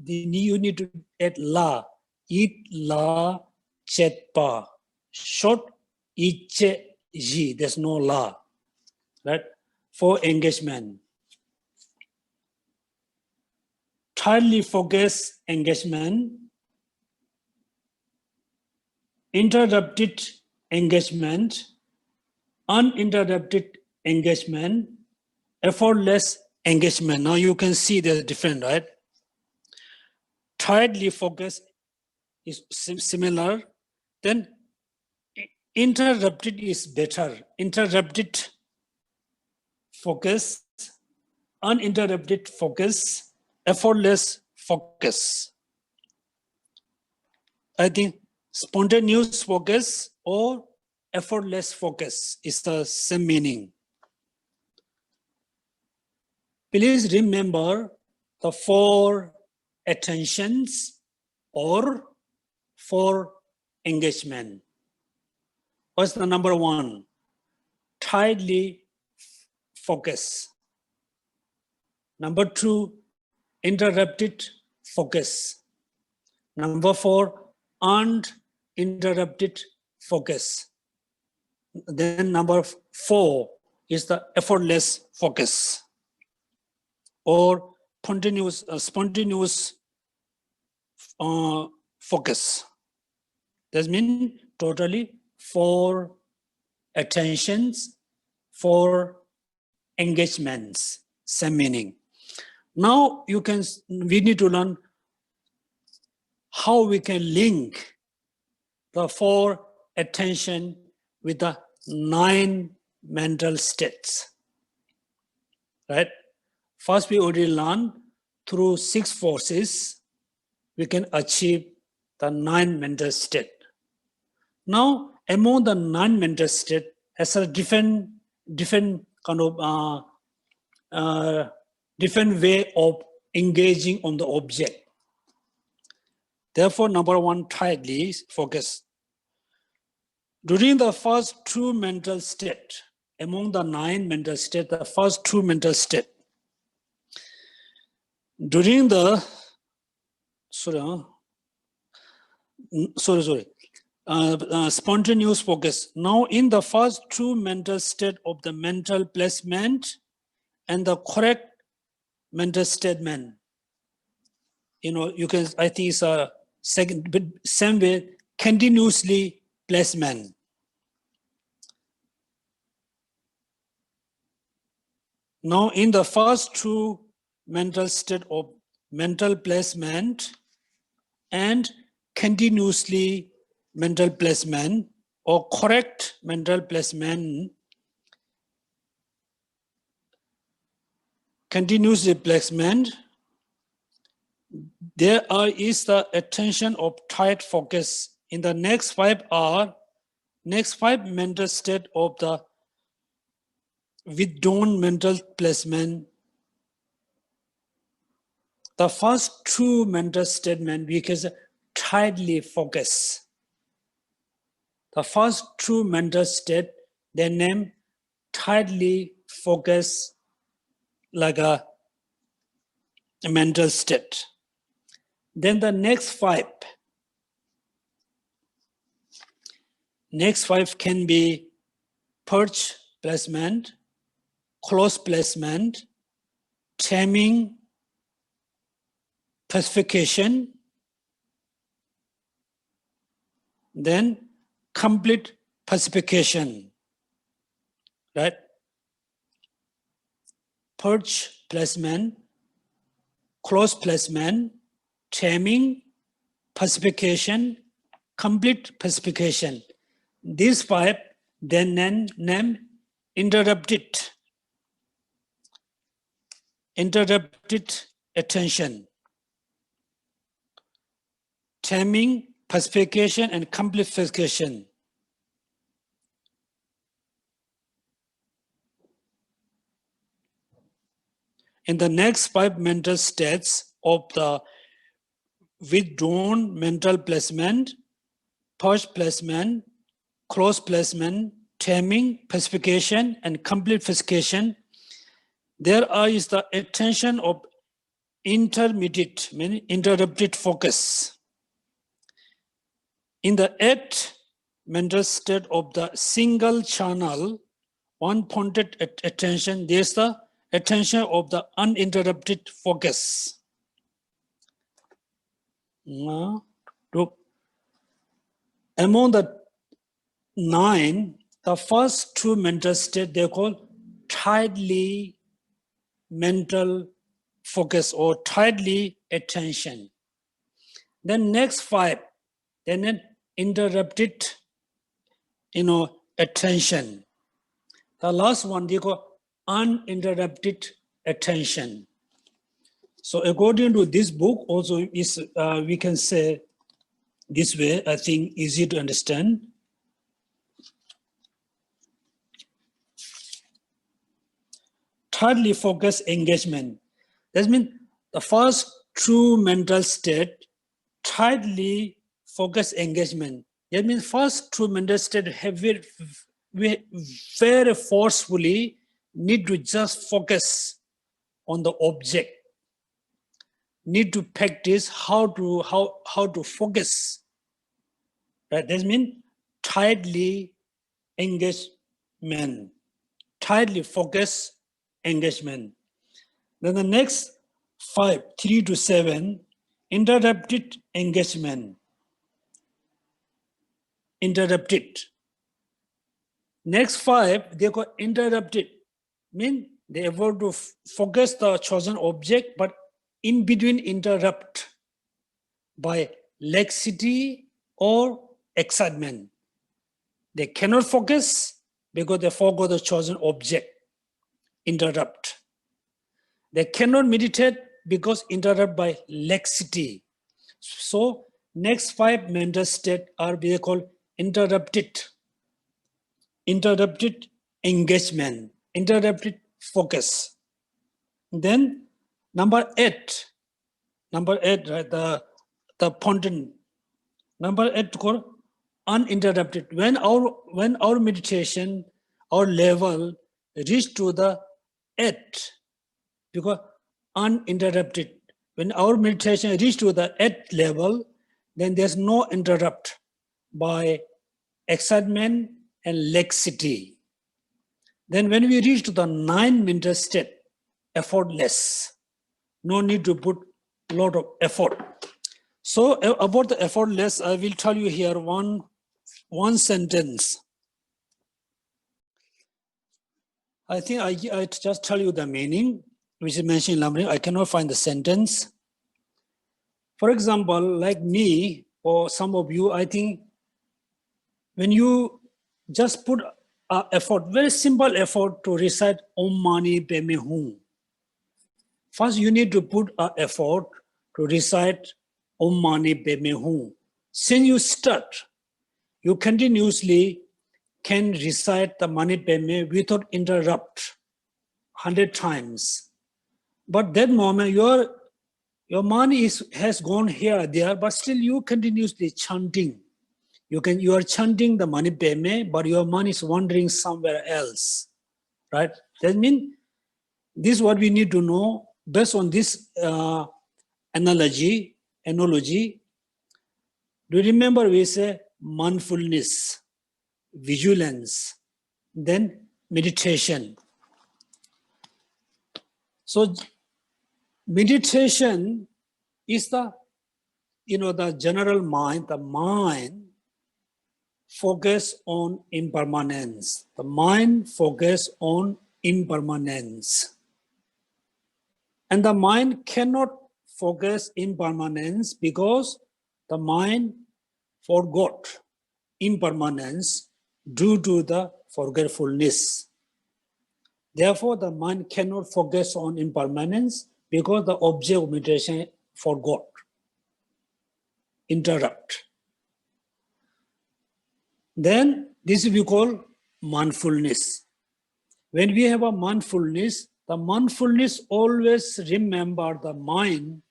you need to add la. It la chetpa. Short, itche ji. There's no la. Right? 4 engagement. Tightly focused engagement. Interrupted engagement. Uninterrupted engagement. Effortless engagement. Now you can see they're different, right? Tightly focused is similar. Then interrupted is better. Interrupted focus, uninterrupted focus, effortless focus. I think spontaneous focus or effortless focus is the same meaning. Please remember the 4 attentions or 4 engagement. What's the number 1? Tightly focus. Number 2, interrupted focus. Number 4, uninterrupted focus. Then number 4 is the effortless focus or spontaneous focus. That means totally 4 attentions, 4 engagements, same meaning. Now we need to learn how we can link the 4 attention with the 9 mental states. Right? First, we already learned through 6 forces, we can achieve the 9 mental state. Now, among the 9 mental state, has a different kind of different way of engaging on the object. Therefore, number 1, tightly focus. During the first 2 mental state, among the 9 mental state, the first 2 mental state, during the spontaneous focus. Now, in the first 2 mental state of the mental placement and the correct mental statement, you can, I think it's a second, but same way, continuously placement. Now, in the first 2 mental state of mental placement and continuously mental placement or correct mental placement, continuously placement, there is the attention of tight focus. In the next 5 mental state of the withdrawn mental placement. The first 2 mental statement we can tightly focus. The first 2 mental state, they name tightly focus like a mental state. Then the next 5 can be perch placement, close placement, taming, pacification, then complete pacification, right? Perch placement, close placement, taming, pacification, complete pacification. These 5 then name interrupted attention, taming, pacification, and complete pacification. In the next 5 mental states of the withdrawn mental placement, purge placement, close placement, taming, pacification, and complete pacification, there is the attention of intermediate, meaning interrupted focus. In the 8th mental state of the single channel, one-pointed attention, there's the attention of the uninterrupted focus. Among the 9, the first 2 mental states, they call tightly mental focus or tightly attention. Then next 5, then interrupted, attention. The last one, they call uninterrupted attention. So according to this book, also is we can say this way, I think easy to understand. Tightly focused engagement. That means the first 2 mental state, tightly focused engagement. That means first 2 mental state have very forcefully need to just focus on the object. Need to practice how to focus. Right? That means tightly engagement, tightly focus engagement. Then the next 5, 3 to 7, interrupted engagement. Interrupted. Next 5, they got interrupted. Mean they able to focus the chosen object, but in between interrupt by laxity or excitement. They cannot focus because they forgot the chosen object, interrupt. They cannot meditate because interrupt by laxity. So next 5 mental states are they called interrupted engagement, interrupted focus. Then number 8, right, the ponton. Number 8 called uninterrupted. When our meditation, our level reach to the 8, because uninterrupted. When our meditation reach to the 8th level, then there's no interrupt by excitement and laxity. Then when we reach to the 9th mental state, effortless, no need to put a lot of effort. So about the effortless, I will tell you here one sentence. I think I just tell you the meaning, which is mentioned in Lamrim. I cannot find the sentence. For example, like me or some of you, I think when you just put effort, very simple effort to recite Om Mani Padme Hum. First, you need to put effort to recite Om Mani Padme Hum. Since you start, you continuously can recite the Mani Padme without interrupt 100 times. But that moment, your mind has gone here, there, but still you continuously chanting. You are chanting the Mani Padme, but your mind is wandering somewhere else, right? That means this is what we need to know. Based on this analogy, do you remember we say mindfulness, vigilance, then meditation. So meditation is the general mind, the mind focus on impermanence. The mind focus on impermanence. And the mind cannot focus impermanence because the mind forgot impermanence due to the forgetfulness. Therefore, the mind cannot focus on impermanence because the object of meditation forgot, interrupt. Then this we call mindfulness. When we have a mindfulness, the mindfulness always remember the mind,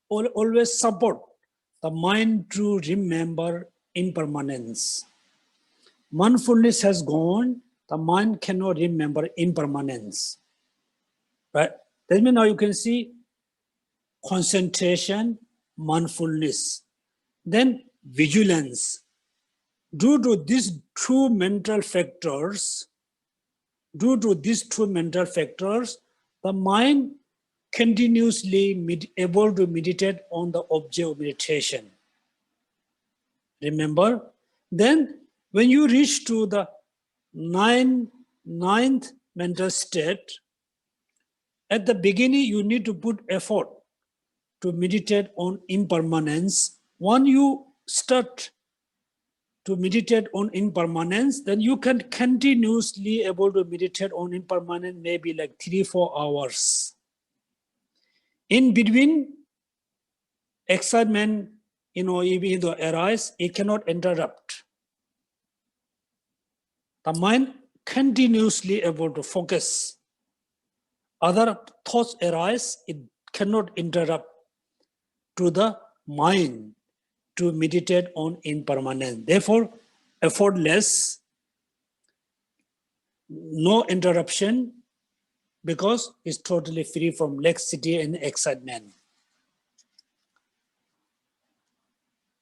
always support the mind to remember impermanence. Mindfulness has gone, the mind cannot remember impermanence. Right? That means now you can see concentration, mindfulness, then vigilance. Due to these two mental factors, the mind continuously able to meditate on the object of meditation. Remember? Then when you reach to the ninth mental state, at the beginning you need to put effort to meditate on impermanence. When you start to meditate on impermanence, then you can continuously able to meditate on impermanence maybe like 3-4 hours. In between, excitement, even though arise, it cannot interrupt. The mind continuously able to focus. Other thoughts arise, it cannot interrupt to the mind to meditate on impermanence. Therefore, effortless, no interruption, because it's totally free from laxity and excitement.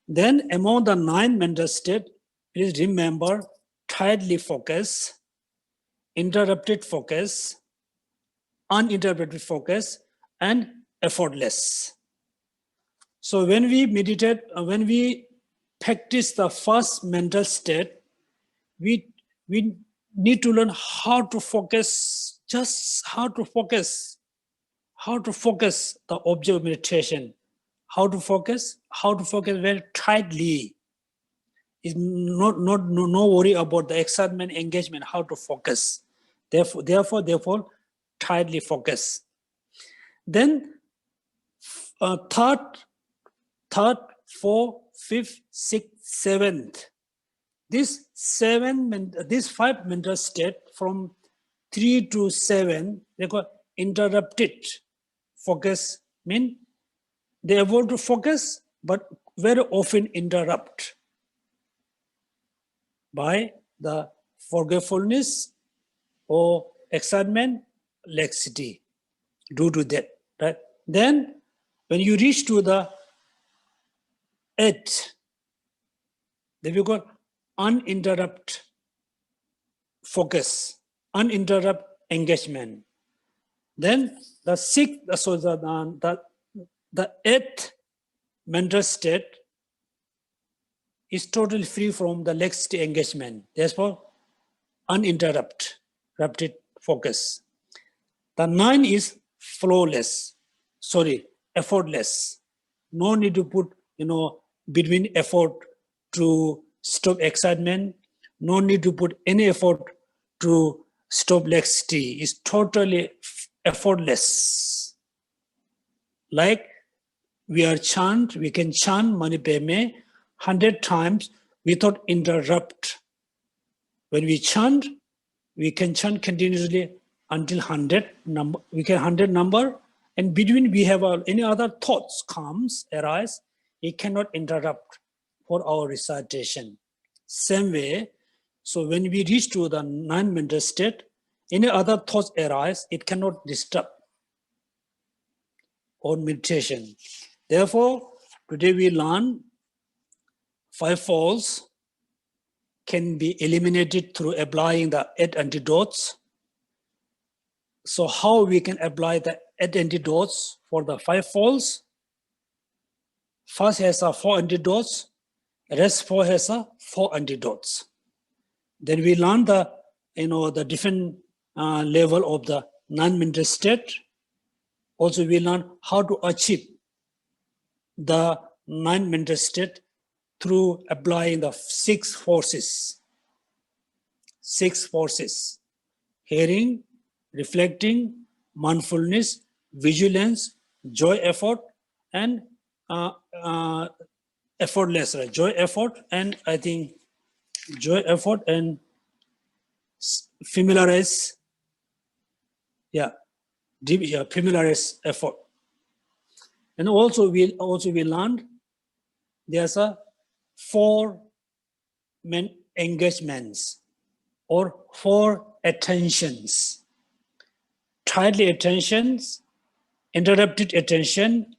Then among the 9 mental states, please remember tightly focus, interrupted focus, uninterrupted focus, and effortless. So when we meditate, when we practice the first mental state, we need to learn how to focus, just how to focus the object of meditation. How to focus very tightly. is no worry about the excitement, engagement, how to focus. Therefore, tightly focus. Then third, fourth, fifth, sixth, seventh. This 5 mental state from 3 to 7, they call interrupted focus. Mean they are able to focus, but very often interrupt by the forgetfulness or excitement, laxity due to that. Right? Then when you reach to the 8, they will call uninterrupted focus, uninterrupted engagement. Then the 6th, so the 8th mental state is totally free from the laxity engagement. Therefore, uninterrupted focus. The 9 is effortless. No need to put, between effort to stop excitement. No need to put any effort to stop laxity. It's totally effortless. Like we can chant Mani Padme 100 times without interrupt. When we chant, we can chant continuously until 100 number. We can 100 number, and between we have any other thoughts arise. It cannot interrupt for our recitation. Same way, so when we reach to the 9th mental state, any other thoughts arise, it cannot disturb our meditation. Therefore, today we learn 5 faults can be eliminated through applying the 8 antidotes. So how we can apply the 8 antidotes for the 5 faults? First has 4 antidotes, rest 4 has 4 antidotes. Then we learn the different level of the non-mental state. Also we learn how to achieve the non-mental state through applying the 6 forces. 6 forces: hearing, reflecting, mindfulness, vigilance, joy, effort, and effortless. Right? Joy, effort, and I think joy, effort, and familiarize. Familiarize effort. And also we learned there's 4 engagements or 4 attentions: tightly attentions, interrupted attention,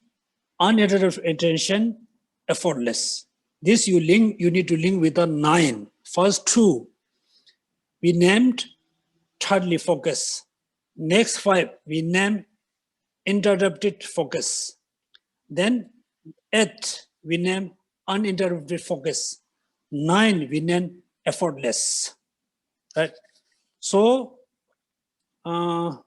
uninterrupted attention, effortless. This you need to link with the 9. First 2 we named tightly focus. Next 5 we named interrupted focus. Then 8 we named uninterrupted focus. 9 we named effortless. Right? So I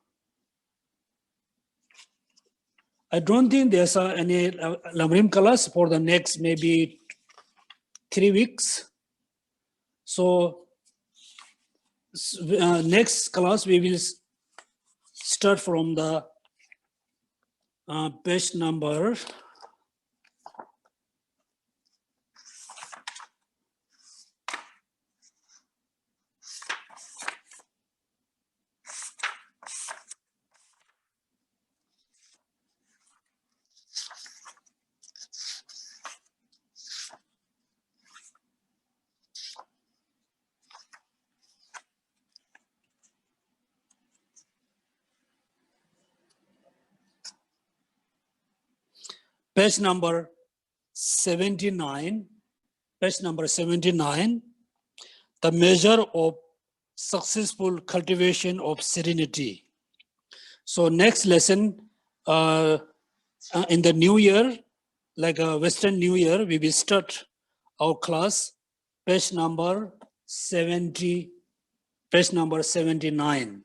don't think there's any Lamrim class for the next maybe 3 weeks. So next class we will start from the page number 79. Page number 79. The measure of successful cultivation of serenity. So next lesson in the new year, like a Western New Year, we will start our class, page number 70, page number 79.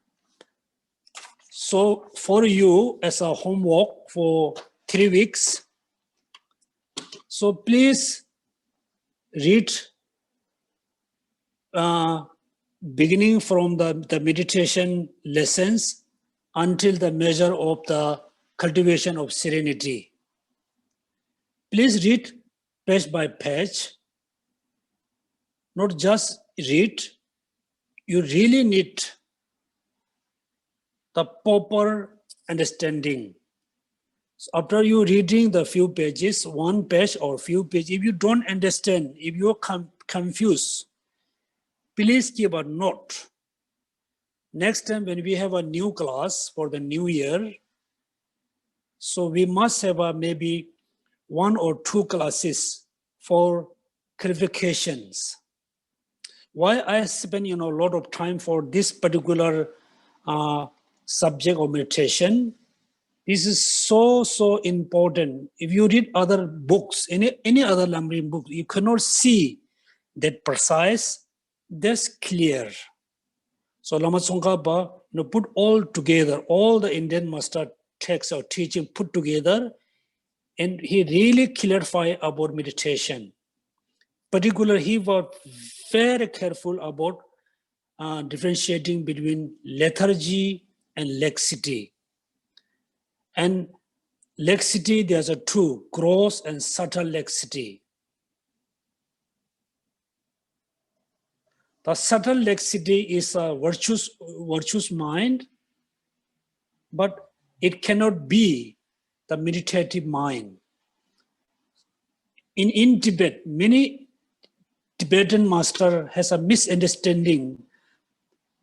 So for you as a homework for 3 weeks, so please read beginning from the meditation lessons until the measure of the cultivation of serenity. Please read page by page. Not just read, you really need the proper understanding. So after you reading the few pages, one page or few pages, if you don't understand, if you're confused, please give a note. Next time when we have a new class for the new year, so we must have maybe 1 or 2 classes for clarifications. Why I spend a lot of time for this particular subject of meditation? This is so important. If you read other books, any other Lamrim book, you cannot see that precise, that's clear. So Lama Tsong-kha-pa put all together, all the Indian master texts or teaching put together, and he really clarified about meditation. Particularly, he was very careful about differentiating between lethargy and laxity. And laxity, there's a two, gross and subtle laxity. The subtle laxity is a virtuous mind, but it cannot be the meditative mind. In Tibet, many Tibetan master has a misunderstanding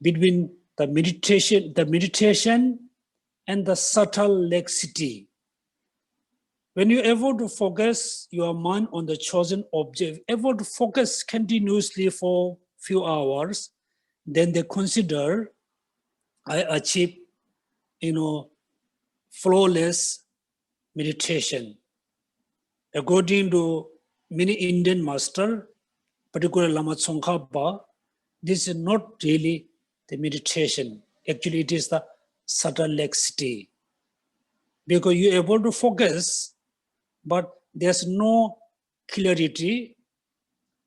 between the meditation and the subtle laxity. When you able to focus your mind on the chosen object, able to focus continuously for few hours, then they consider I achieve, flawless meditation. According to many Indian master, particularly Lama Tsong-kha-pa, this is not really the meditation. Actually, it is the subtle laxity. Because you're able to focus, but there's no clarity.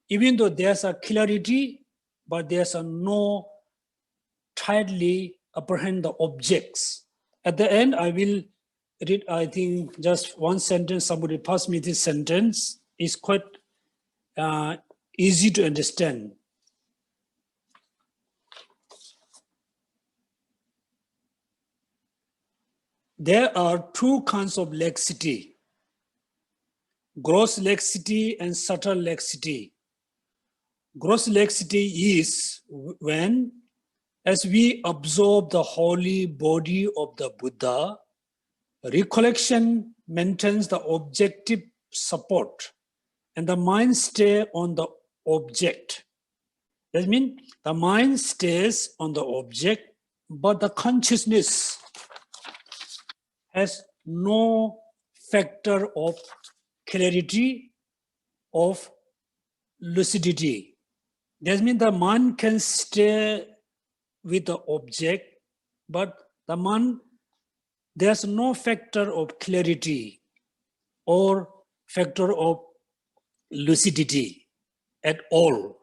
Even though there's a clarity, but there's no tightly apprehend the objects. At the end, I will read, I think, just one sentence. Somebody passed me this sentence. It's quite easy to understand. There are two kinds of laxity: gross laxity and subtle laxity. Gross laxity is when, as we absorb the holy body of the Buddha, recollection maintains the objective support and the mind stays on the object. That means the mind stays on the object, but the consciousness has no factor of clarity, of lucidity. That means the mind can stay with the object, but the mind, there's no factor of clarity or factor of lucidity at all.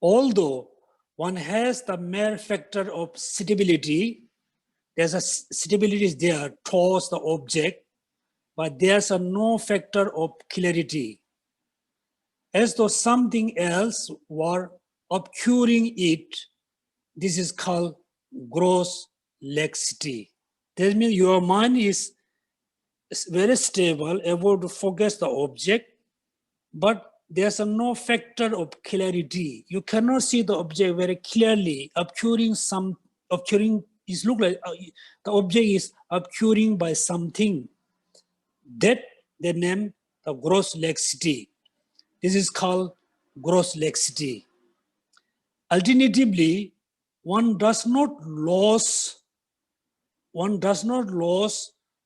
Although one has the mere factor of stability, there's a stability is there towards the object, but there's no factor of clarity. As though something else were obscuring it, this is called gross laxity. That means your mind is very stable, able to focus the object, but there's no factor of clarity. You cannot see the object very clearly. Obscuring is look like the object is obscuring by something. That they name the gross laxity. This is called gross laxity. Alternatively, one does not lose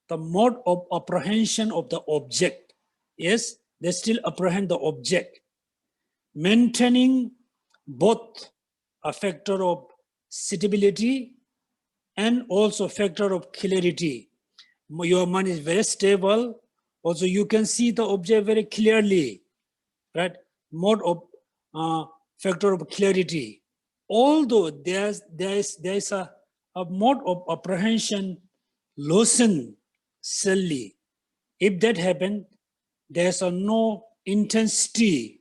the mode of apprehension of the object. Yes, they still apprehend the object, maintaining both a factor of stability and also factor of clarity. Your mind is very stable. Also, you can see the object very clearly, right? Mode of factor of clarity. Although there is a mode of apprehension loosen slightly. If that happens, there's no intensity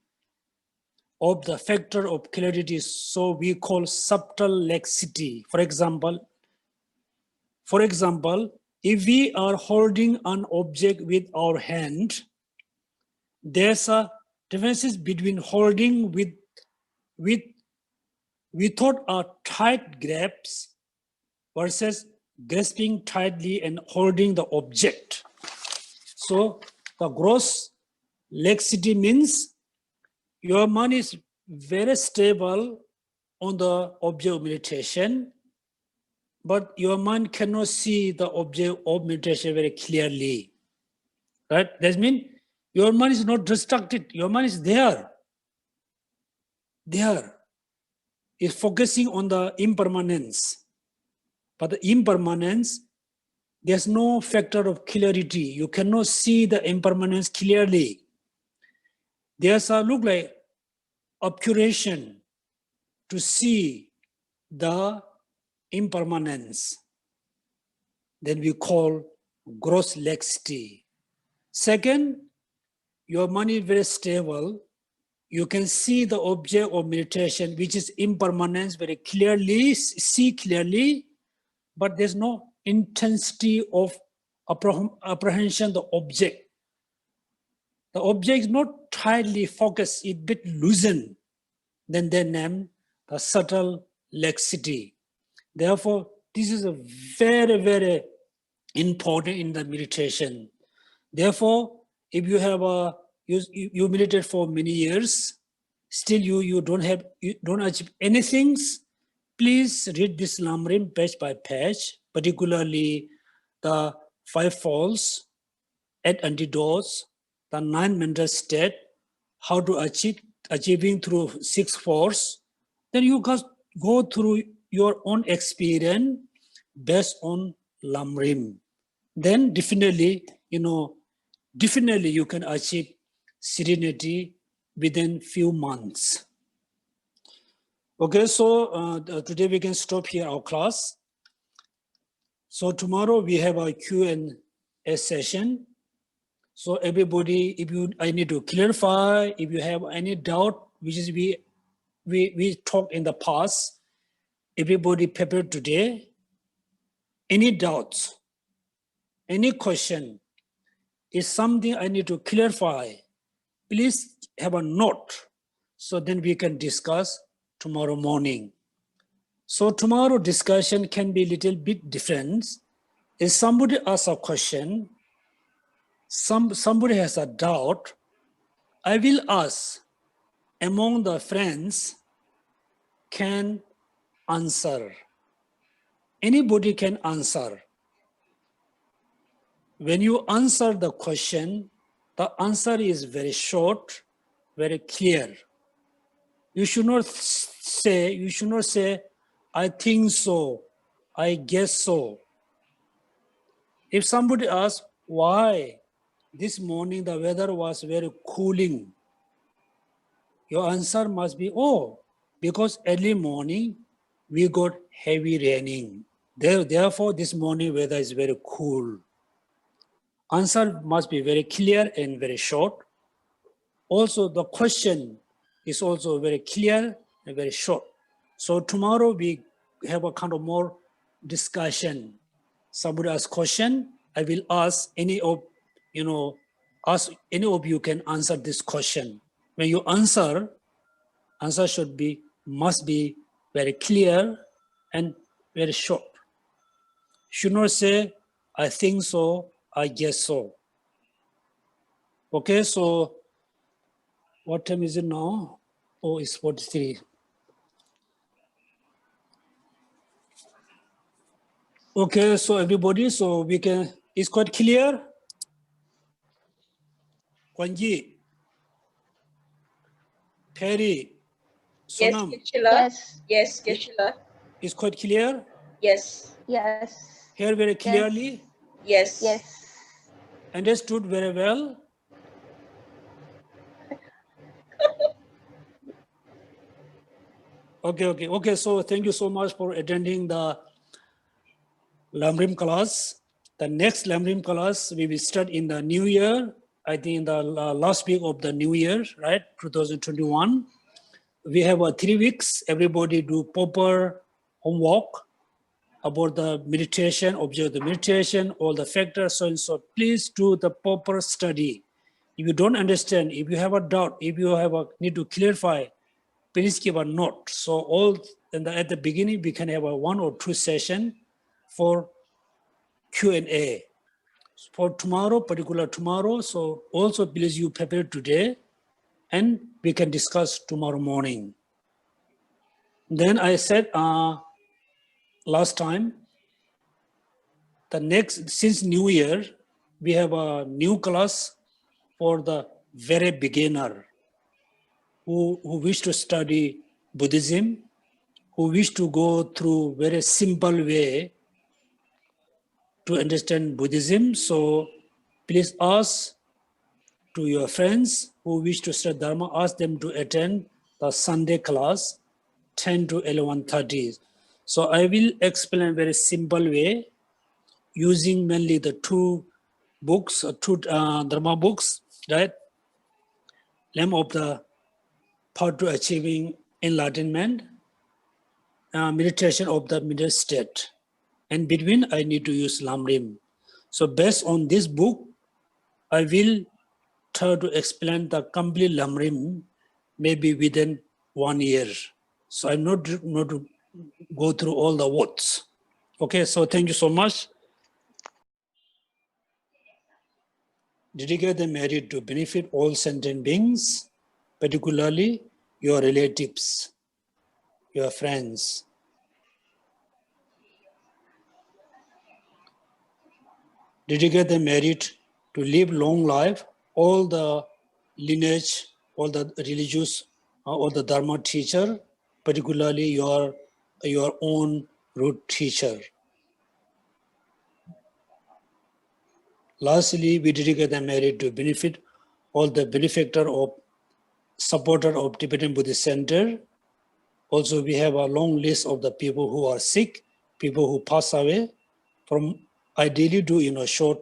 of the factor of clarity, so we call subtle laxity. For example, if we are holding an object with our hand, there's a difference between holding without a tight grasp versus grasping tightly and holding the object. So the gross laxity means your mind is very stable on the object of meditation, but your mind cannot see the object of meditation very clearly. Right? That means your mind is not distracted. Your mind is there. It's focusing on the impermanence. But the impermanence, there's no factor of clarity. You cannot see the impermanence clearly. There's a look like obscuration to see the impermanence. Then we call gross laxity. Second, your mind is very stable. You can see the object of meditation, which is impermanence, very clearly, see clearly, but there's no intensity of apprehension the object. The object is not tightly focused, it's a bit loosened. Then they name the subtle laxity. Therefore, this is a very, very important in the meditation. Therefore, if you have you meditate for many years, still you don't achieve anything, please read this Lamrim page by page, particularly the 5 folds, 8 antidotes, the 9 mental state, how to achieving through 6 force. Then you can go through your own experience based on Lamrim. Then definitely you can achieve serenity within few months. Okay, so today we can stop here our class. So tomorrow we have a Q&A session. So everybody, I need to clarify, if you have any doubt, which is we talked in the past, everybody prepared today. Any doubts, any question, is something I need to clarify, please have a note, so then we can discuss tomorrow morning. So tomorrow discussion can be a little bit different. If somebody asks a question, somebody has a doubt, I will ask among the friends can answer. Anybody can answer. When you answer the question, the answer is very short, very clear. You should not say, I think so, I guess so. If somebody asks why this morning the weather was very cooling, your answer must be, oh, because early morning we got heavy raining. Therefore, this morning weather is very cool. Answer must be very clear and very short. Also, the question is also very clear and very short. So tomorrow we have a kind of more discussion. Somebody asks question, I will ask any of you can answer this question. When you answer must be very clear and very short. Should not say, I think so, I guess so. Okay, so what time is it now? Oh, it's 43. Okay, so everybody, so we can, it's quite clear? Kwanji, Perry, Sonam. Yes, Geshe. It's quite clear? Yes. Hear very clearly? Yes. Understood very well? Okay. So thank you so much for attending the Lamrim class. The next Lamrim class we will start in the new year. I think in the last week of the new year, right? 2021. We have 3 weeks. Everybody do proper homework about the meditation, observe the meditation, all the factors, so and so. Please do the proper study. If you don't understand, if you have a doubt, if you have a need to clarify, please give a note. So all at the beginning, we can have a 1 or 2 session for Q&A. For tomorrow, particular tomorrow, so also please you prepare today and we can discuss tomorrow morning. Then I said last time, since New Year, we have a new class for the very beginner who wish to study Buddhism, who wish to go through very simple way to understand Buddhism. So please ask to your friends who wish to study Dharma, ask them to attend the Sunday class, 10 to 11:30. So I will explain very simple way using mainly the 2 books, 2 Dharma books, right? Lamb of the Path to Achieving Enlightenment, Meditation of the Middle State. And between, I need to use Lamrim. So based on this book, I will try to explain the complete Lamrim maybe within 1 year. So I'm not to go through all the words. Okay, so thank you so much. Dedicate the merit to benefit all sentient beings, particularly your relatives, your friends. Dedicate the merit to live long life, all the lineage, all the religious, all the Dharma teacher, particularly your own root teacher. Lastly, we dedicate the merit to benefit all the benefactor of supporter of Tibetan Buddhist Center. Also, we have a long list of the people who are sick, people who pass away. From ideally do short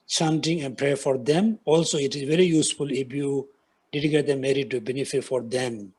chanting and prayer for them. Also, it is very useful if you dedicate the merit to benefit for them.